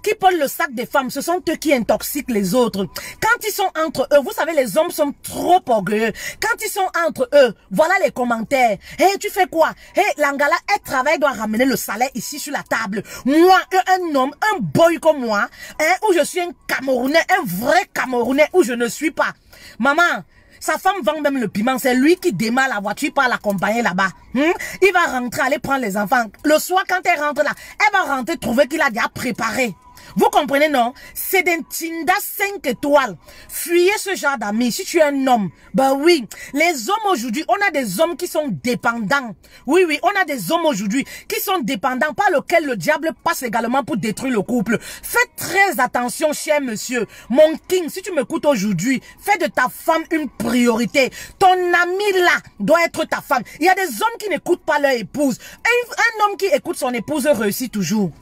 qui portent le sac des femmes, ce sont eux qui intoxiquent les autres. Quand ils sont entre eux, vous savez, les hommes sont trop orgueilleux. Quand ils sont entre eux, voilà les commentaires. Hey, tu fais quoi? Hey, Langala, elle travaille, doit ramener le salaire ici sur la table. Moi, un homme, un boy comme moi, hein, où je suis un Camerounais, un vrai Camerounais, où je ne suis pas. Maman, sa femme vend même le piment. C'est lui qui démarre la voiture par l'accompagner là-bas. Il va rentrer, aller prendre les enfants. Le soir, quand elle rentre là, elle va rentrer, trouver qu'il a déjà préparé. Vous comprenez, non? C'est d'un Tinda 5 étoiles. Fuyez ce genre d'amis. Si tu es un homme, ben oui. Les hommes aujourd'hui, on a des hommes qui sont dépendants. Oui, oui, on a des hommes aujourd'hui qui sont dépendants, par lequel le diable passe également pour détruire le couple. Faites très attention, cher monsieur. Mon king, si tu m'écoutes aujourd'hui, fais de ta femme une priorité. Ton ami là doit être ta femme. Il y a des hommes qui n'écoutent pas leur épouse. Un homme qui écoute son épouse réussit toujours.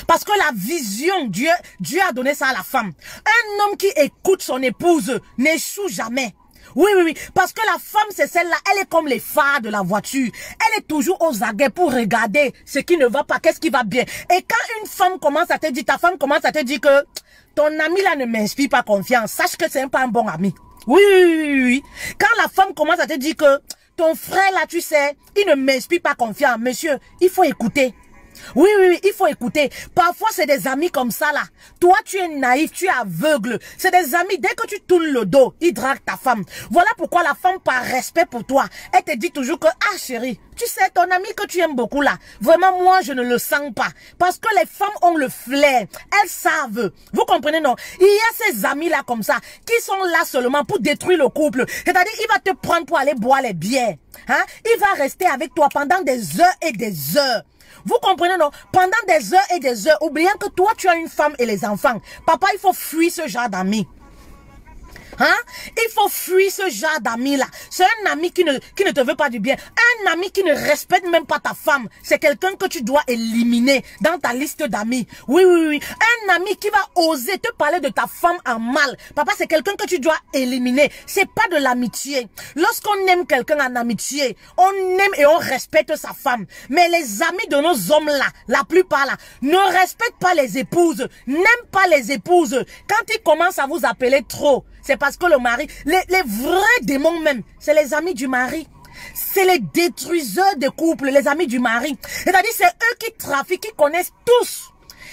Parce que la vision, Dieu a donné ça à la femme. Un homme qui écoute son épouse n'échoue jamais. Oui, oui, oui. Parce que la femme, c'est celle-là, elle est comme les phares de la voiture. Elle est toujours aux aguets pour regarder ce qui ne va pas, qu'est-ce qui va bien. Et quand une femme commence à te dire, ta femme commence à te dire que ton ami là ne m'inspire pas confiance, sache que c'est pas un bon ami. Oui, oui, oui, oui. Quand la femme commence à te dire que ton frère là, tu sais, il ne m'inspire pas confiance, monsieur, il faut écouter. Oui, oui, oui, il faut écouter. Parfois, c'est des amis comme ça, là. Toi, tu es naïf, tu es aveugle. C'est des amis, dès que tu tournes le dos, ils draguent ta femme. Voilà pourquoi la femme, par respect pour toi, elle te dit toujours que, ah chérie, tu sais, ton ami que tu aimes beaucoup, là, vraiment, moi, je ne le sens pas. Parce que les femmes ont le flair. Elles savent. Vous comprenez, non? Il y a ces amis-là comme ça, qui sont là seulement pour détruire le couple. C'est-à-dire, il va te prendre pour aller boire les bières. Hein? Il va rester avec toi pendant des heures et des heures. Vous comprenez, non? Pendant des heures et des heures, oubliant que toi, tu as une femme et les enfants. Papa, il faut fuir ce genre d'amis. Hein? Il faut fuir ce genre d'amis-là. C'est un ami qui ne te veut pas du bien. Un ami qui ne respecte même pas ta femme. C'est quelqu'un que tu dois éliminer dans ta liste d'amis. Oui, oui, oui. Un ami qui va oser te parler de ta femme en mal. Papa, c'est quelqu'un que tu dois éliminer. C'est pas de l'amitié. Lorsqu'on aime quelqu'un en amitié, on aime et on respecte sa femme. Mais les amis de nos hommes-là, la plupart là, ne respectent pas les épouses, n'aiment pas les épouses. Quand ils commencent à vous appeler trop, c'est parce que le mari, les vrais démons même, c'est les amis du mari. C'est les détruiseurs de couple, les amis du mari. C'est-à-dire, c'est eux qui trafiquent, qui connaissent tous.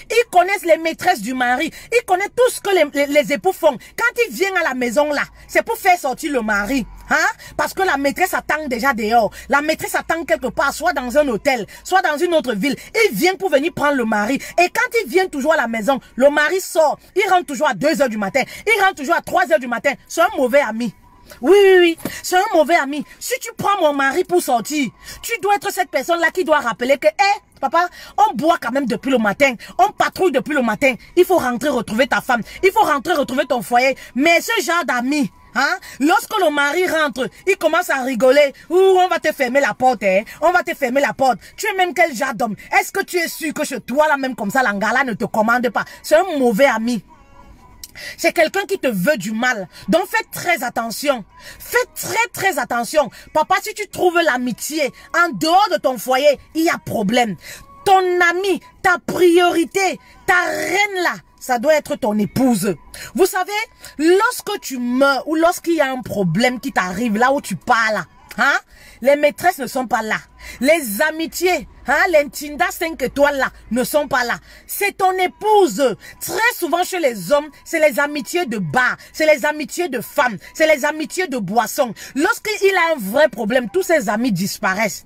Ils connaissent les maîtresses du mari. Ils connaissent tout ce que les époux font. Quand ils viennent à la maison là, c'est pour faire sortir le mari. Hein? Parce que la maîtresse attend déjà dehors. La maîtresse attend quelque part, soit dans un hôtel, soit dans une autre ville. Ils viennent pour venir prendre le mari. Et quand ils viennent toujours à la maison, le mari sort. Il rentre toujours à 2 h du matin. Il rentre toujours à 3 h du matin. C'est un mauvais ami. Oui, oui, oui, c'est un mauvais ami. Si tu prends mon mari pour sortir, tu dois être cette personne-là qui doit rappeler que, papa, on boit quand même depuis le matin, on patrouille depuis le matin. Il faut rentrer retrouver ta femme, il faut rentrer retrouver ton foyer. Mais ce genre d'amis, hein, lorsque le mari rentre, il commence à rigoler. Ouh, on va te fermer la porte, hein. On va te fermer la porte. Tu es même quel genre d'homme? Est-ce que tu es sûr que chez toi, là, même comme ça, l'angala ne te commande pas? C'est un mauvais ami. C'est quelqu'un qui te veut du mal. Donc faites très attention. Faites très attention. Papa, si tu trouves l'amitié en dehors de ton foyer, il y a problème. Ton ami, ta priorité, ta reine là, ça doit être ton épouse. Vous savez, lorsque tu meurs ou lorsqu'il y a un problème qui t'arrive là où tu pars là, hein, les maîtresses ne sont pas là. Les amitiés, hein, les Tinda 5 étoiles là, ne sont pas là. C'est ton épouse. Très souvent chez les hommes, c'est les amitiés de bar, c'est les amitiés de femmes, c'est les amitiés de boissons. Lorsqu'il a un vrai problème, tous ses amis disparaissent.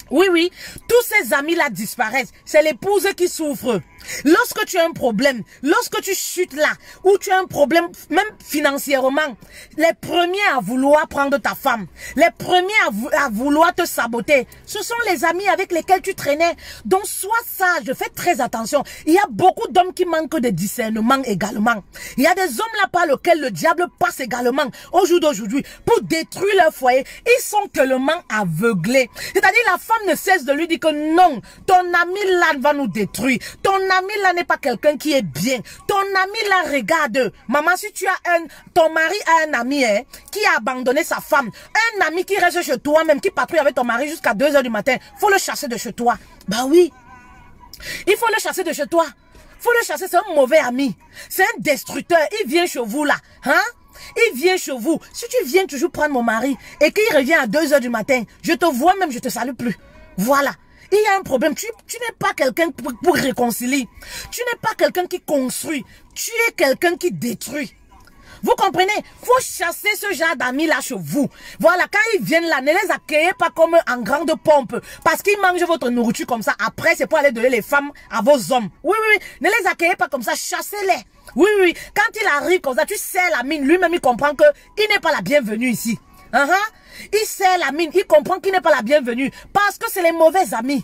Oui, oui, tous ces amis-là disparaissent. C'est l'épouse qui souffre. Lorsque tu as un problème, lorsque tu chutes là, ou tu as un problème, même financièrement, les premiers à vouloir prendre ta femme, les premiers à vouloir te saboter, ce sont les amis avec lesquels tu traînais. Donc sois sage, fais très attention. Il y a beaucoup d'hommes qui manquent de discernement également. Il y a des hommes là par lesquels le diable passe également au jour d'aujourd'hui pour détruire leur foyer. Ils sont tellement aveuglés. C'est-à-dire la femme femme ne cesse de lui dire que non, ton ami là va nous détruire. Ton ami là n'est pas quelqu'un qui est bien. Ton ami là, regarde. Maman, si tu as ton mari a un ami qui a abandonné sa femme, un ami qui reste chez toi même, qui patrouille avec ton mari jusqu'à 2 h du matin, faut le chasser de chez toi. Bah oui. Il faut le chasser de chez toi. Faut le chasser, c'est un mauvais ami. C'est un destructeur. Il vient chez vous là. Hein? Il vient chez vous. Si tu viens toujours prendre mon mari et qu'il revient à 2 h du matin, je te vois même, je te salue plus. Voilà. Il y a un problème. Tu n'es pas quelqu'un pour réconcilier. Tu n'es pas quelqu'un qui construit. Tu es quelqu'un qui détruit. Vous comprenez? Faut chasser ce genre d'amis là chez vous. Voilà, quand ils viennent là, ne les accueillez pas comme en grande pompe. Parce qu'ils mangent votre nourriture comme ça. Après, c'est pour aller donner les femmes à vos hommes. Oui, oui, oui. Ne les accueillez pas comme ça. Chassez-les. Oui, oui. Quand il arrive comme ça, tu serres la mine. Lui-même, il comprend que il n'est pas la bienvenue ici. Il serre la mine. Il comprend qu'il n'est pas la bienvenue. Parce que c'est les mauvais amis.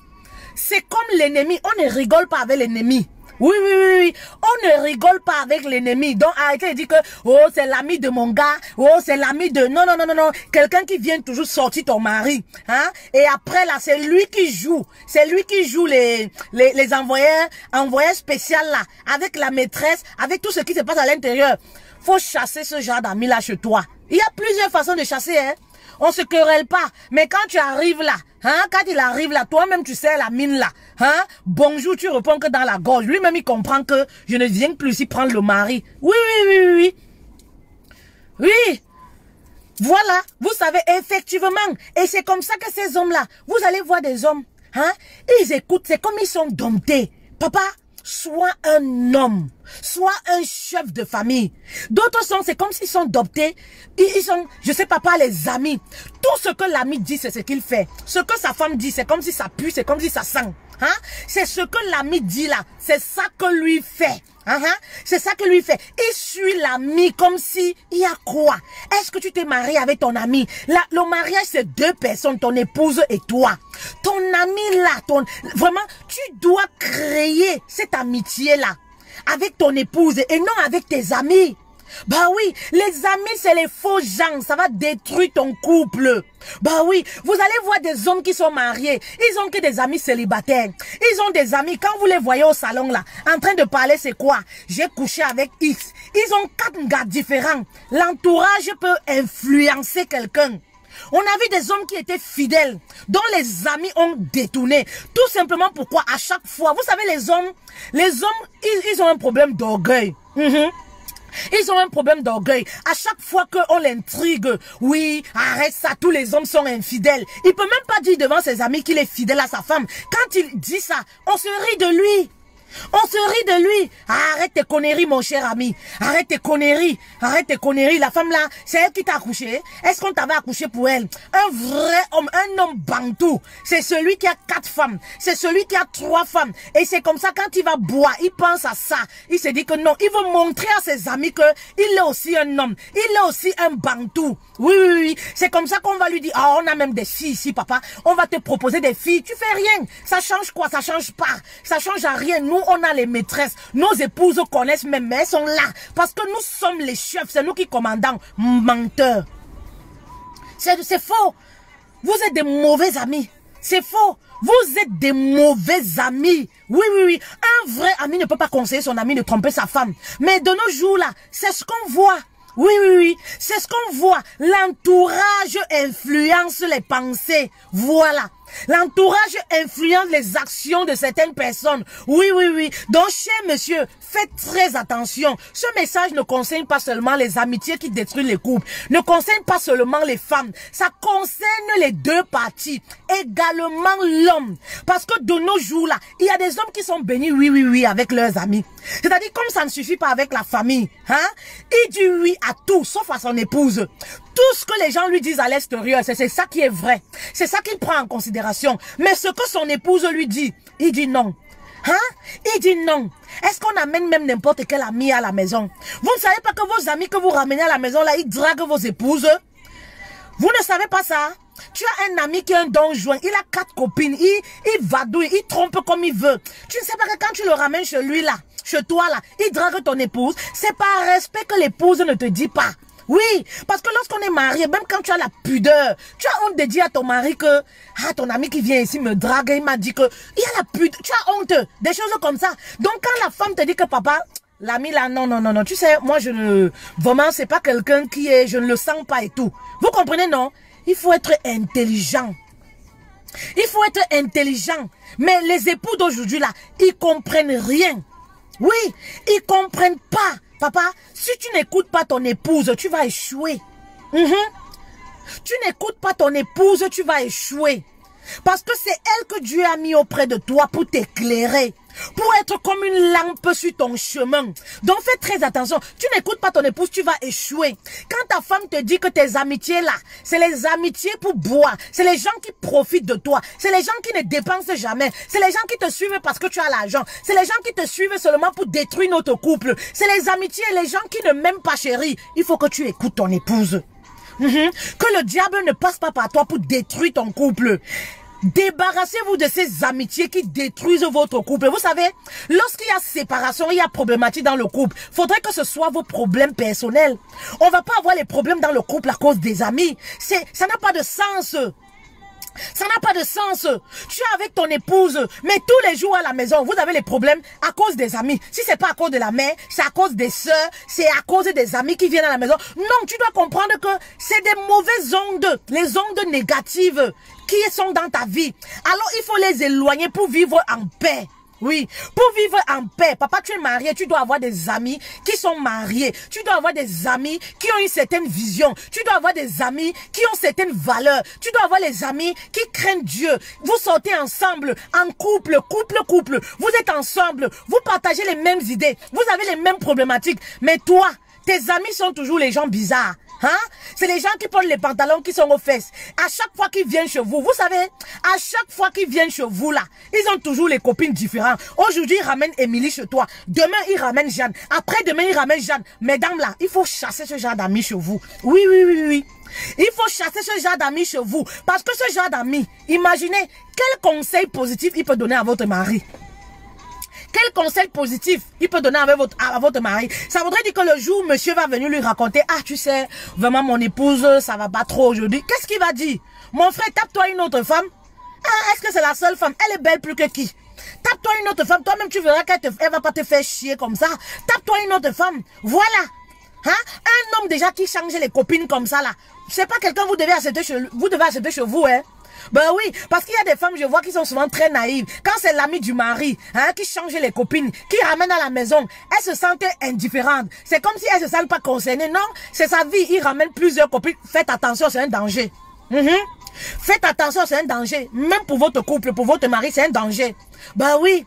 C'est comme l'ennemi. On ne rigole pas avec l'ennemi. Oui, oui, oui, oui. On ne rigole pas avec l'ennemi. Donc, arrêtez de dire que, oh, c'est l'ami de mon gars. Oh, c'est l'ami de... Non, non, non, non, non. Quelqu'un qui vient toujours sortir ton mari. Hein? Et après, là, c'est lui qui joue. C'est lui qui joue les envoyés spéciaux, là. Avec la maîtresse, avec tout ce qui se passe à l'intérieur. Faut chasser ce genre d'amis, là, chez toi. Il y a plusieurs façons de chasser, hein. On se querelle pas. Mais quand tu arrives là, quand il arrive là, toi-même tu sais la mine là, bonjour, tu réponds que dans la gorge. Lui-même il comprend que je ne viens plus ici prendre le mari. Oui, oui, oui, oui. Oui. Voilà, vous savez effectivement. Et c'est comme ça que ces hommes-là, vous allez voir des hommes, ils écoutent, c'est comme ils sont domptés. Papa, sois un homme, sois un chef de famille. D'autres sont, c'est comme s'ils sont adoptés. Ils sont, je sais pas, les amis. Tout ce que l'ami dit, c'est ce qu'il fait. Ce que sa femme dit, c'est comme si ça pue, c'est comme si ça sent. C'est ce que l'ami dit là, c'est ça que lui fait. C'est ça que lui fait. Il suit l'ami comme si, il y a quoi? Est-ce que tu t'es marié avec ton ami? Là, le mariage, c'est 2 personnes, ton épouse et toi. Ton ami là, vraiment, tu dois créer cette amitié-là avec ton épouse et non avec tes amis. Bah oui, les amis, c'est les faux gens. Ça va détruire ton couple. Bah oui, vous allez voir des hommes qui sont mariés. Ils ont que des amis célibataires. Ils ont des amis, quand vous les voyez au salon là, en train de parler, c'est quoi? J'ai couché avec X. Ils ont 4 gars différents. L'entourage peut influencer quelqu'un. On a vu des hommes qui étaient fidèles, dont les amis ont détourné. Tout simplement pourquoi à chaque fois, vous savez les hommes, ils ont un problème d'orgueil. Ils ont un problème d'orgueil. À chaque fois qu'on l'intrigue, oui, arrête ça, tous les hommes sont infidèles. Il peut même pas dire devant ses amis qu'il est fidèle à sa femme. Quand il dit ça, on se rit de lui. On se rit de lui. Arrête tes conneries, mon cher ami. Arrête tes conneries. Arrête tes conneries. La femme là, c'est elle qui t'a accouché. Est-ce qu'on t'avait accouché pour elle? Un vrai homme, un homme bantou. C'est celui qui a 4 femmes. C'est celui qui a 3 femmes. Et c'est comme ça, quand il va boire, il pense à ça. Il se dit que non, il veut montrer à ses amis que il est aussi un homme. Il est aussi un bantou. Oui, oui, oui. C'est comme ça qu'on va lui dire, ah, on a même des filles ici, papa. On va te proposer des filles. Tu fais rien. Ça change quoi? Ça change pas. Ça change à rien. Nous, on a les maîtresses. Nos épouses connaissent même, mais elles sont là. Parce que nous sommes les chefs. C'est nous qui commandons. Menteurs. C'est faux. Vous êtes des mauvais amis. C'est faux. Vous êtes des mauvais amis. Oui, oui, oui. Un vrai ami ne peut pas conseiller son ami de tromper sa femme. Mais de nos jours là, c'est ce qu'on voit. Oui, oui, oui. C'est ce qu'on voit. L'entourage influence les pensées. Voilà. L'entourage influence les actions de certaines personnes. Oui, oui, oui. Donc, cher monsieur, faites très attention. Ce message ne concerne pas seulement les amitiés qui détruisent les couples. Ne concerne pas seulement les femmes. Ça concerne les 2 parties. Également l'homme. Parce que de nos jours là, il y a des hommes qui sont bénis, oui, oui, oui, avec leurs amis. C'est-à-dire, comme ça ne suffit pas avec la famille, il dit oui à tout, sauf à son épouse. Tout ce que les gens lui disent à l'extérieur, c'est ça qui est vrai. C'est ça qu'il prend en considération. Mais ce que son épouse lui dit, il dit non. Il dit non. Est-ce qu'on amène même n'importe quel ami à la maison? Vous ne savez pas que vos amis que vous ramenez à la maison, là, ils draguent vos épouses? Vous ne savez pas ça? Tu as un ami qui est un don juin, il a 4 copines, il vadouille, il trompe comme il veut. Tu ne sais pas que quand tu le ramènes chez lui là, chez toi là, il drague ton épouse. C'est par respect que l'épouse ne te dit pas. Oui, parce que lorsqu'on est marié, même quand tu as la pudeur, tu as honte de dire à ton mari que, ah, ton ami qui vient ici me drague, il m'a dit que, il y a la pudeur, tu as honte, des choses comme ça. Donc quand la femme te dit que papa, l'ami là, non, non, non, non, tu sais, moi je ne, vraiment c'est pas quelqu'un qui est, je ne le sens pas et tout. Vous comprenez, non? Il faut être intelligent. Il faut être intelligent. Mais les époux d'aujourd'hui là, ils comprennent rien. Oui, ils comprennent pas. Papa, si tu n'écoutes pas ton épouse, tu vas échouer. Tu n'écoutes pas ton épouse, tu vas échouer. Parce que c'est elle que Dieu a mis auprès de toi pour t'éclairer. Pour être comme une lampe sur ton chemin. Donc fais très attention. Tu n'écoutes pas ton épouse, tu vas échouer. Quand ta femme te dit que tes amitiés là, c'est les amitiés pour boire. C'est les gens qui profitent de toi. C'est les gens qui ne dépensent jamais. C'est les gens qui te suivent parce que tu as l'argent. C'est les gens qui te suivent seulement pour détruire notre couple. C'est les amitiés et les gens qui ne m'aiment pas, chérie. Il faut que tu écoutes ton épouse. Que le diable ne passe pas par toi pour détruire ton couple. Débarrassez-vous de ces amitiés qui détruisent votre couple. Vous savez, lorsqu'il y a séparation, il y a problématique dans le couple. Faudrait que ce soit vos problèmes personnels. On va pas avoir les problèmes dans le couple à cause des amis. Ça n'a pas de sens. Ça n'a pas de sens. Tu es avec ton épouse, mais tous les jours à la maison, vous avez les problèmes à cause des amis. Si c'est pas à cause de la mère, c'est à cause des sœurs, c'est à cause des amis qui viennent à la maison. Non, tu dois comprendre que c'est des mauvaises ondes, les ondes négatives qui sont dans ta vie. Alors, il faut les éloigner pour vivre en paix. Oui, pour vivre en paix. Papa, tu es marié, tu dois avoir des amis qui sont mariés. Tu dois avoir des amis qui ont une certaine vision. Tu dois avoir des amis qui ont certaines valeurs. Tu dois avoir les amis qui craignent Dieu. Vous sortez ensemble, en couple. Vous êtes ensemble, vous partagez les mêmes idées. Vous avez les mêmes problématiques. Mais toi, tes amis sont toujours les gens bizarres. Hein? C'est les gens qui portent les pantalons qui sont aux fesses. À chaque fois qu'ils viennent chez vous, vous savez, à chaque fois qu'ils viennent chez vous là, ils ont toujours les copines différentes. Aujourd'hui, ils ramènent Émilie chez toi. Demain, ils ramènent Jeanne. Après, demain, ils ramènent Jeanne. Mesdames là, il faut chasser ce genre d'amis chez vous. Oui. Il faut chasser ce genre d'amis chez vous. Parce que ce genre d'amis, imaginez, quel conseil positif il peut donner à votre mari? Quel conseil positif il peut donner à votre mari? Ça voudrait dire que le jour où monsieur va venir lui raconter, ah tu sais, vraiment mon épouse, ça va pas trop aujourd'hui. Qu'est-ce qu'il va dire? Mon frère, tape-toi une autre femme. Ah, est-ce que c'est la seule femme? Elle est belle plus que qui? Tape-toi une autre femme. Toi-même tu verras qu'elle va pas te faire chier comme ça. Tape-toi une autre femme. Voilà. Hein? Un homme déjà qui change les copines comme ça là. C'est pas quelqu'un vous devez accepter chez vous, hein? Ben oui, parce qu'il y a des femmes, je vois, qui sont souvent très naïves. Quand c'est l'ami du mari, hein, qui change les copines, qui ramène à la maison, elles se sentent indifférentes. C'est comme si elles se sentent pas concernées. Non, c'est sa vie. Il ramène plusieurs copines. Faites attention, c'est un danger. Faites attention, c'est un danger. Même pour votre couple, pour votre mari, c'est un danger. Ben oui.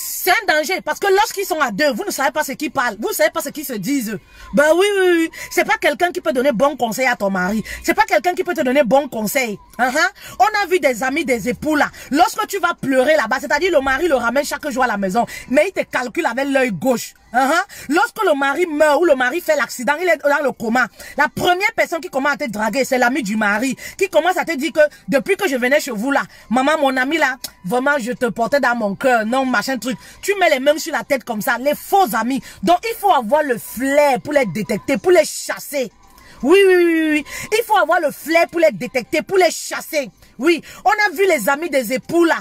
C'est un danger parce que lorsqu'ils sont à deux, vous ne savez pas ce qu'ils parlent, vous ne savez pas ce qu'ils se disent. Ben oui. C'est pas quelqu'un qui peut donner bon conseil à ton mari. C'est pas quelqu'un qui peut te donner bon conseil. On a vu des amis, des époux là. Lorsque tu vas pleurer là-bas, c'est-à-dire le mari le ramène chaque jour à la maison, mais il te calcule avec l'œil gauche. Lorsque le mari meurt ou le mari fait l'accident, il est dans le coma. La première personne qui commence à te draguer, c'est l'ami du mari qui commence à te dire que depuis que je venais chez vous là, maman, mon ami là, vraiment je te portais dans mon cœur, non machin truc. Tu mets les mains sur la tête comme ça, les faux amis. Donc il faut avoir le flair pour les détecter, pour les chasser. Oui. Il faut avoir le flair pour les détecter, pour les chasser. Oui, on a vu les amis des époux là,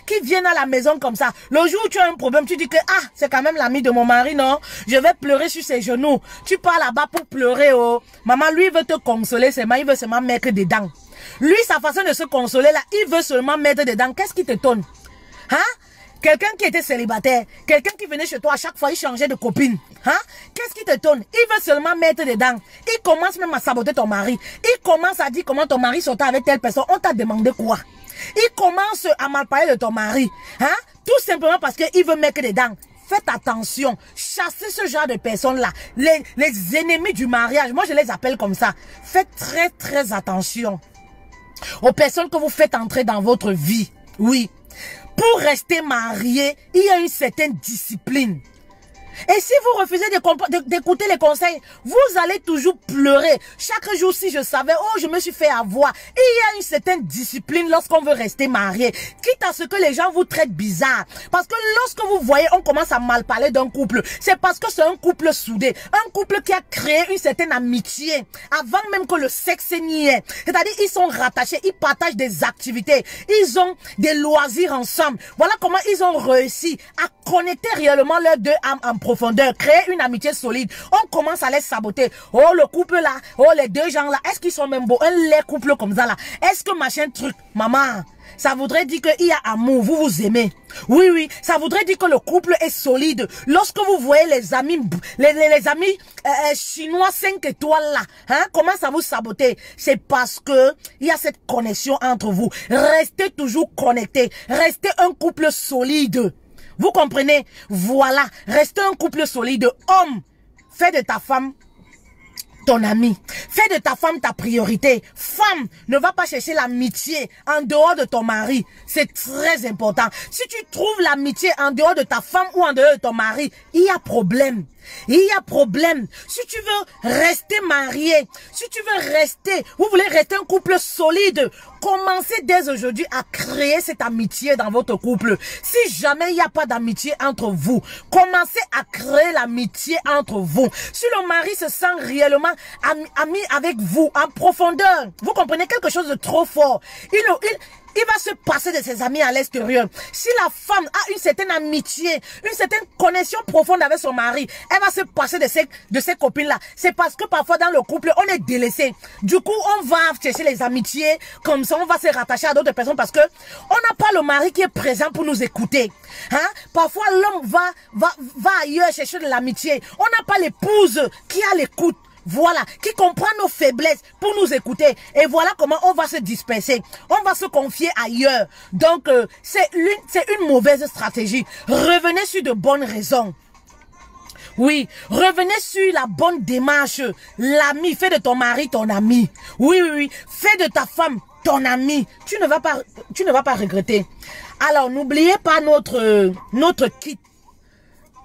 qui viennent à la maison comme ça. Le jour où tu as un problème, tu dis que, ah, c'est quand même l'ami de mon mari, non? Je vais pleurer sur ses genoux. Tu pars là-bas pour pleurer, oh. Maman, lui, il veut te consoler seulement, il veut seulement mettre dedans. Lui, sa façon de se consoler là, il veut seulement mettre dedans. Qu'est-ce qui t'étonne? Quelqu'un qui était célibataire, quelqu'un qui venait chez toi à chaque fois, il changeait de copine. Qu'est-ce qui t'étonne? Il veut seulement mettre dedans. Il commence même à saboter ton mari. Il commence à dire comment ton mari sortait avec telle personne. On t'a demandé quoi? Il commence à mal parler de ton mari. Tout simplement parce qu'il veut mettre dedans. Faites attention. Chassez ce genre de personnes-là. Les ennemis du mariage. Moi, je les appelle comme ça. Faites très attention aux personnes que vous faites entrer dans votre vie. Oui. Pour rester marié, il y a une certaine discipline. Et si vous refusez d'écouter les conseils, vous allez toujours pleurer. Chaque jour, si je savais, oh, je me suis fait avoir. Et il y a une certaine discipline lorsqu'on veut rester marié. Quitte à ce que les gens vous traitent bizarre. Parce que lorsque vous voyez, on commence à mal parler d'un couple, c'est parce que c'est un couple soudé. Un couple qui a créé une certaine amitié avant même que le sexe n'y ait. C'est-à-dire, ils sont rattachés, ils partagent des activités, ils ont des loisirs ensemble. Voilà comment ils ont réussi à connecter réellement leurs deux âmes en profondeur, créer une amitié solide. On commence à les saboter. Oh, le couple là, oh, les deux gens là, est-ce qu'ils sont même beaux? Un laid couple comme ça là, est-ce que machin truc, maman, ça voudrait dire qu'il y a amour, vous vous aimez. Oui, oui, ça voudrait dire que le couple est solide. Lorsque vous voyez les amis, les amis chinois 5 étoiles là, hein, commencent à vous saboter, c'est parce que il y a cette connexion entre vous. Restez toujours connectés, restez un couple solide. Vous comprenez? Voilà, restez un couple solide. Homme, fais de ta femme ton ami. Fais de ta femme ta priorité. Femme, ne va pas chercher l'amitié en dehors de ton mari. C'est très important. Si tu trouves l'amitié en dehors de ta femme ou en dehors de ton mari, il y a problème. Il y a problème. Si tu veux rester marié, si tu veux rester, vous voulez rester un couple solide, commencez dès aujourd'hui à créer cette amitié dans votre couple. Si jamais il n'y a pas d'amitié entre vous, commencez à créer l'amitié entre vous. Si le mari se sent réellement ami avec vous en profondeur, vous comprenez quelque chose de trop fort. Il va se passer de ses amis à l'extérieur. Si la femme a une certaine amitié, une certaine connexion profonde avec son mari, elle va se passer de ses copines-là. C'est parce que parfois dans le couple, on est délaissé. Du coup, on va chercher les amitiés, comme ça on va se rattacher à d'autres personnes parce que on n'a pas le mari qui est présent pour nous écouter. Hein? Parfois, l'homme va ailleurs chercher de l'amitié. On n'a pas l'épouse qui a l'écoute. Voilà, qui comprend nos faiblesses pour nous écouter. Et voilà comment on va se disperser. On va se confier ailleurs. Donc, c'est une mauvaise stratégie. Revenez sur de bonnes raisons. Oui, revenez sur la bonne démarche. L'ami, fais de ton mari ton ami. Oui, oui, oui. Fais de ta femme ton ami. Tu ne vas pas regretter. Alors, n'oubliez pas notre kit.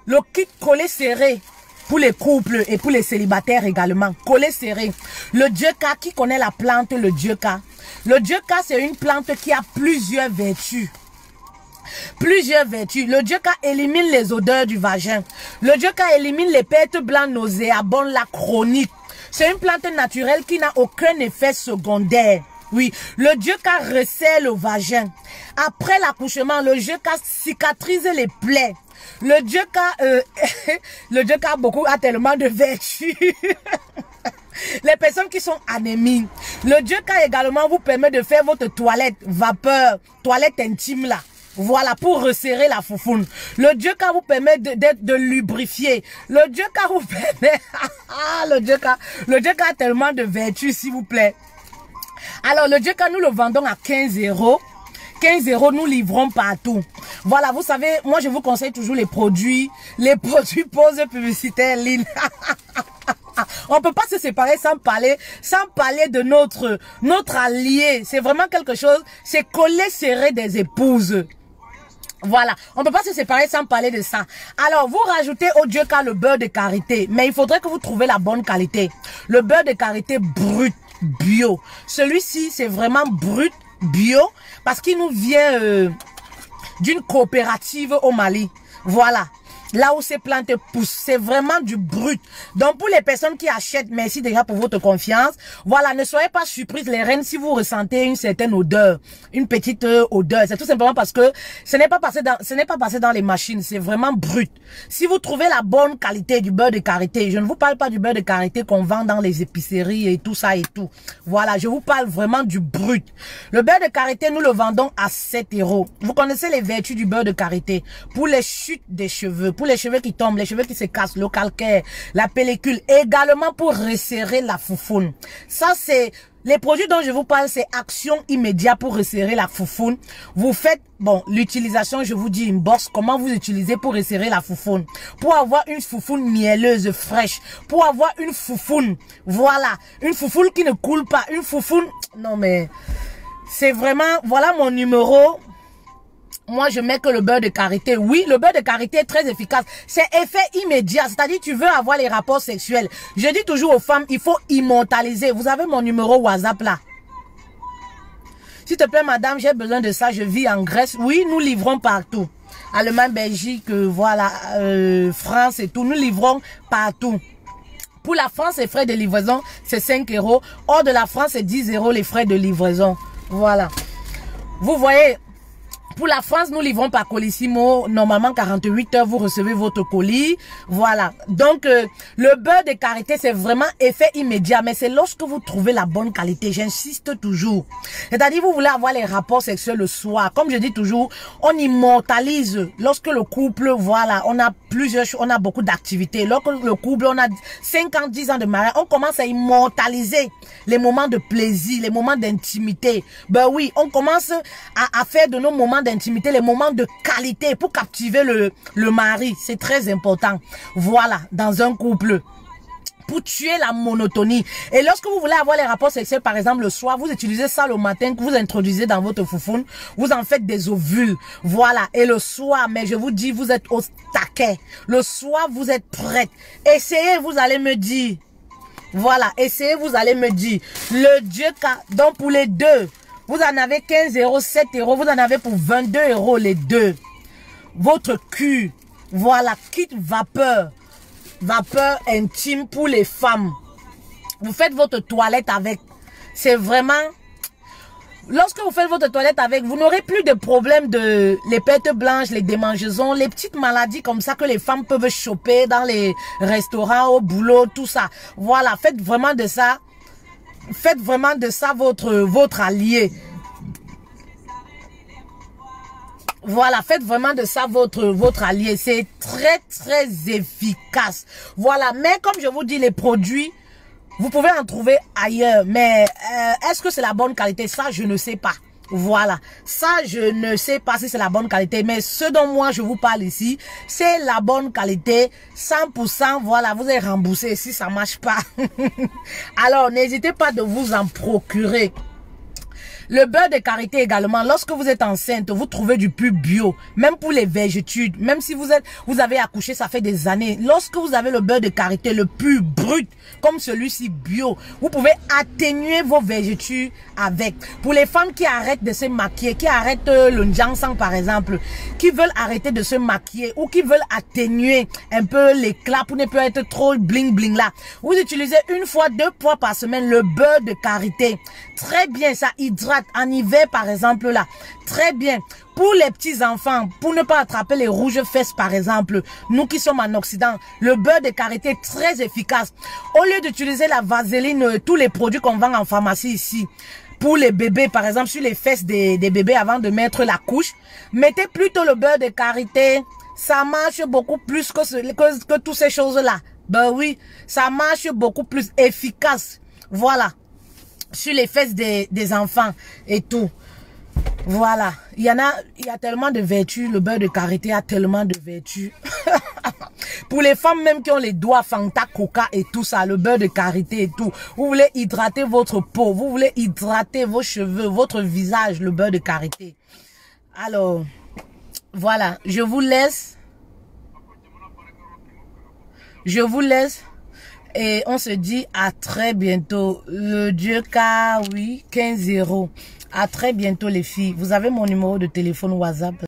Le kit collé serré. Pour les couples et pour les célibataires également. Collé serré. Le dioka, qui connaît la plante, le dioka? Le dioka, c'est une plante qui a plusieurs vertus. Plusieurs vertus. Le dioka élimine les odeurs du vagin. Le dioka élimine les pertes blancs nauséabondes, la chronique. C'est une plante naturelle qui n'a aucun effet secondaire. Oui, le dioka resserre le vagin. Après l'accouchement, le dioka cicatrise les plaies. Le dioka a tellement de vertus. Les personnes qui sont anémiques. Le dioka également vous permet de faire votre toilette vapeur, toilette intime là. Voilà, pour resserrer la foufoune. Le dioka vous permet de lubrifier. Le dioka vous permet... le dioka a tellement de vertus, s'il vous plaît. Alors, le dioka, nous le vendons à 15 €. 15 €, nous livrons partout. Voilà, vous savez, moi je vous conseille toujours les produits pause publicitaire ligne. On peut pas se séparer sans parler de notre allié. C'est vraiment quelque chose, c'est coller serré des épouses. Voilà, on peut pas se séparer sans parler de ça. Alors, vous rajoutez au dioka le beurre de karité, mais il faudrait que vous trouviez la bonne qualité. Le beurre de karité brut, bio. Celui-ci, c'est vraiment brut, bio, parce qu'il nous vient d'une coopérative au Mali. Voilà. Là où ces plantes poussent, c'est vraiment du brut. Donc pour les personnes qui achètent, merci déjà pour votre confiance. Voilà, ne soyez pas surprises les reines si vous ressentez une certaine odeur, une petite odeur. C'est tout simplement parce que ce n'est pas passé dans les machines, c'est vraiment brut. Si vous trouvez la bonne qualité du beurre de karité, je ne vous parle pas du beurre de karité qu'on vend dans les épiceries et tout ça et tout. Voilà, je vous parle vraiment du brut. Le beurre de karité, nous le vendons à 7 €. Vous connaissez les vertus du beurre de karité pour les chutes des cheveux, pour les cheveux qui tombent, les cheveux qui se cassent, le calcaire, la pellicule, également pour resserrer la foufoune. Ça, c'est les produits dont je vous parle, c'est action immédiate pour resserrer la foufoune. Vous faites, bon, l'utilisation, je vous dis une box, comment vous utilisez pour resserrer la foufoune. Pour avoir une foufoune mielleuse, fraîche, pour avoir une foufoune, voilà, une foufoune qui ne coule pas, une foufoune, non mais, c'est vraiment, voilà mon numéro. moi je mets que le beurre de karité. Oui, le beurre de karité est très efficace. C'est effet immédiat, c'est-à-dire tu veux avoir les rapports sexuels. Je dis toujours aux femmes, il faut immortaliser. Vous avez mon numéro WhatsApp là. S'il te plaît madame, j'ai besoin de ça, je vis en Grèce. Oui, nous livrons partout. Allemagne, Belgique, voilà, France et tout, nous livrons partout. Pour la France, les frais de livraison, c'est 5 €. Hors de la France, c'est 10 € les frais de livraison. Voilà. Vous voyez, pour la France, nous livrons par Colissimo. Normalement, 48 heures, vous recevez votre colis. Voilà. Donc, le beurre de karité, c'est vraiment effet immédiat. Mais c'est lorsque vous trouvez la bonne qualité. J'insiste toujours. C'est-à-dire, vous voulez avoir les rapports sexuels le soir. Comme je dis toujours, on immortalise. Lorsque le couple, voilà, on a plusieurs choses, on a beaucoup d'activités. Lorsque le couple, on a 5 ans, 10 ans de mariage, on commence à immortaliser les moments de plaisir, les moments d'intimité. Ben oui, on commence à faire de nos moments d'intimité, les moments de qualité pour captiver le mari. C'est très important. Voilà, dans un couple. Pour tuer la monotonie. Et lorsque vous voulez avoir les rapports sexuels, par exemple, le soir, vous utilisez ça le matin, que vous introduisez dans votre foufoune, vous en faites des ovules. Voilà. Et le soir, mais je vous dis, vous êtes au taquet. Le soir, vous êtes prête. Essayez, vous allez me dire. Voilà. Essayez, vous allez me dire. Le Dieu qu'a, donc pour les deux, vous en avez 15 €, 7 €, vous en avez pour 22 € les deux. Votre cul, voilà, kit vapeur intime pour les femmes. Vous faites votre toilette avec. C'est vraiment... Lorsque vous faites votre toilette avec, vous n'aurez plus de problème de les pertes blanches, les démangeaisons, les petites maladies comme ça que les femmes peuvent choper dans les restaurants, au boulot, tout ça. Voilà, faites vraiment de ça. Faites vraiment de ça votre allié. Voilà, faites vraiment de ça votre allié. C'est très, très efficace. Voilà, mais comme je vous dis, les produits, vous pouvez en trouver ailleurs. Mais est-ce que c'est la bonne qualité? Ça, je ne sais pas. Voilà, ça je ne sais pas si c'est la bonne qualité, mais ce dont moi je vous parle ici, c'est la bonne qualité, 100%, voilà, vous êtes remboursé si ça marche pas. Alors, n'hésitez pas de vous en procurer. Le beurre de karité également, lorsque vous êtes enceinte, vous trouvez du pub bio, même pour les vergetures, même si vous avez accouché, ça fait des années. Lorsque vous avez le beurre de karité, le pub brut, comme celui-ci bio, vous pouvez atténuer vos vergetures avec. Pour les femmes qui arrêtent de se maquiller, qui arrêtent le njansang par exemple, qui veulent arrêter de se maquiller ou qui veulent atténuer un peu l'éclat pour ne pas être trop bling bling là, vous utilisez 1 fois, 2 fois par semaine le beurre de karité. Très bien, ça hydrate. En hiver par exemple là, très bien. Pour les petits enfants, pour ne pas attraper les rouges fesses par exemple, nous qui sommes en Occident, le beurre de karité est très efficace. Au lieu d'utiliser la vaseline, tous les produits qu'on vend en pharmacie ici, pour les bébés par exemple, sur les fesses des bébés avant de mettre la couche, mettez plutôt le beurre de karité. Ça marche beaucoup plus que toutes ces choses là. Ben oui, ça marche beaucoup plus efficace. Voilà. Sur les fesses des enfants et tout. Voilà. Il y a tellement de vertus. Le beurre de karité a tellement de vertus. Pour les femmes même qui ont les doigts Fanta, Coca et tout ça, le beurre de karité et tout. Vous voulez hydrater votre peau, vous voulez hydrater vos cheveux, votre visage, le beurre de karité. Alors, voilà. Je vous laisse. Et on se dit à très bientôt. Le Dieu car oui, 15 €. À très bientôt les filles. Vous avez mon numéro de téléphone WhatsApp.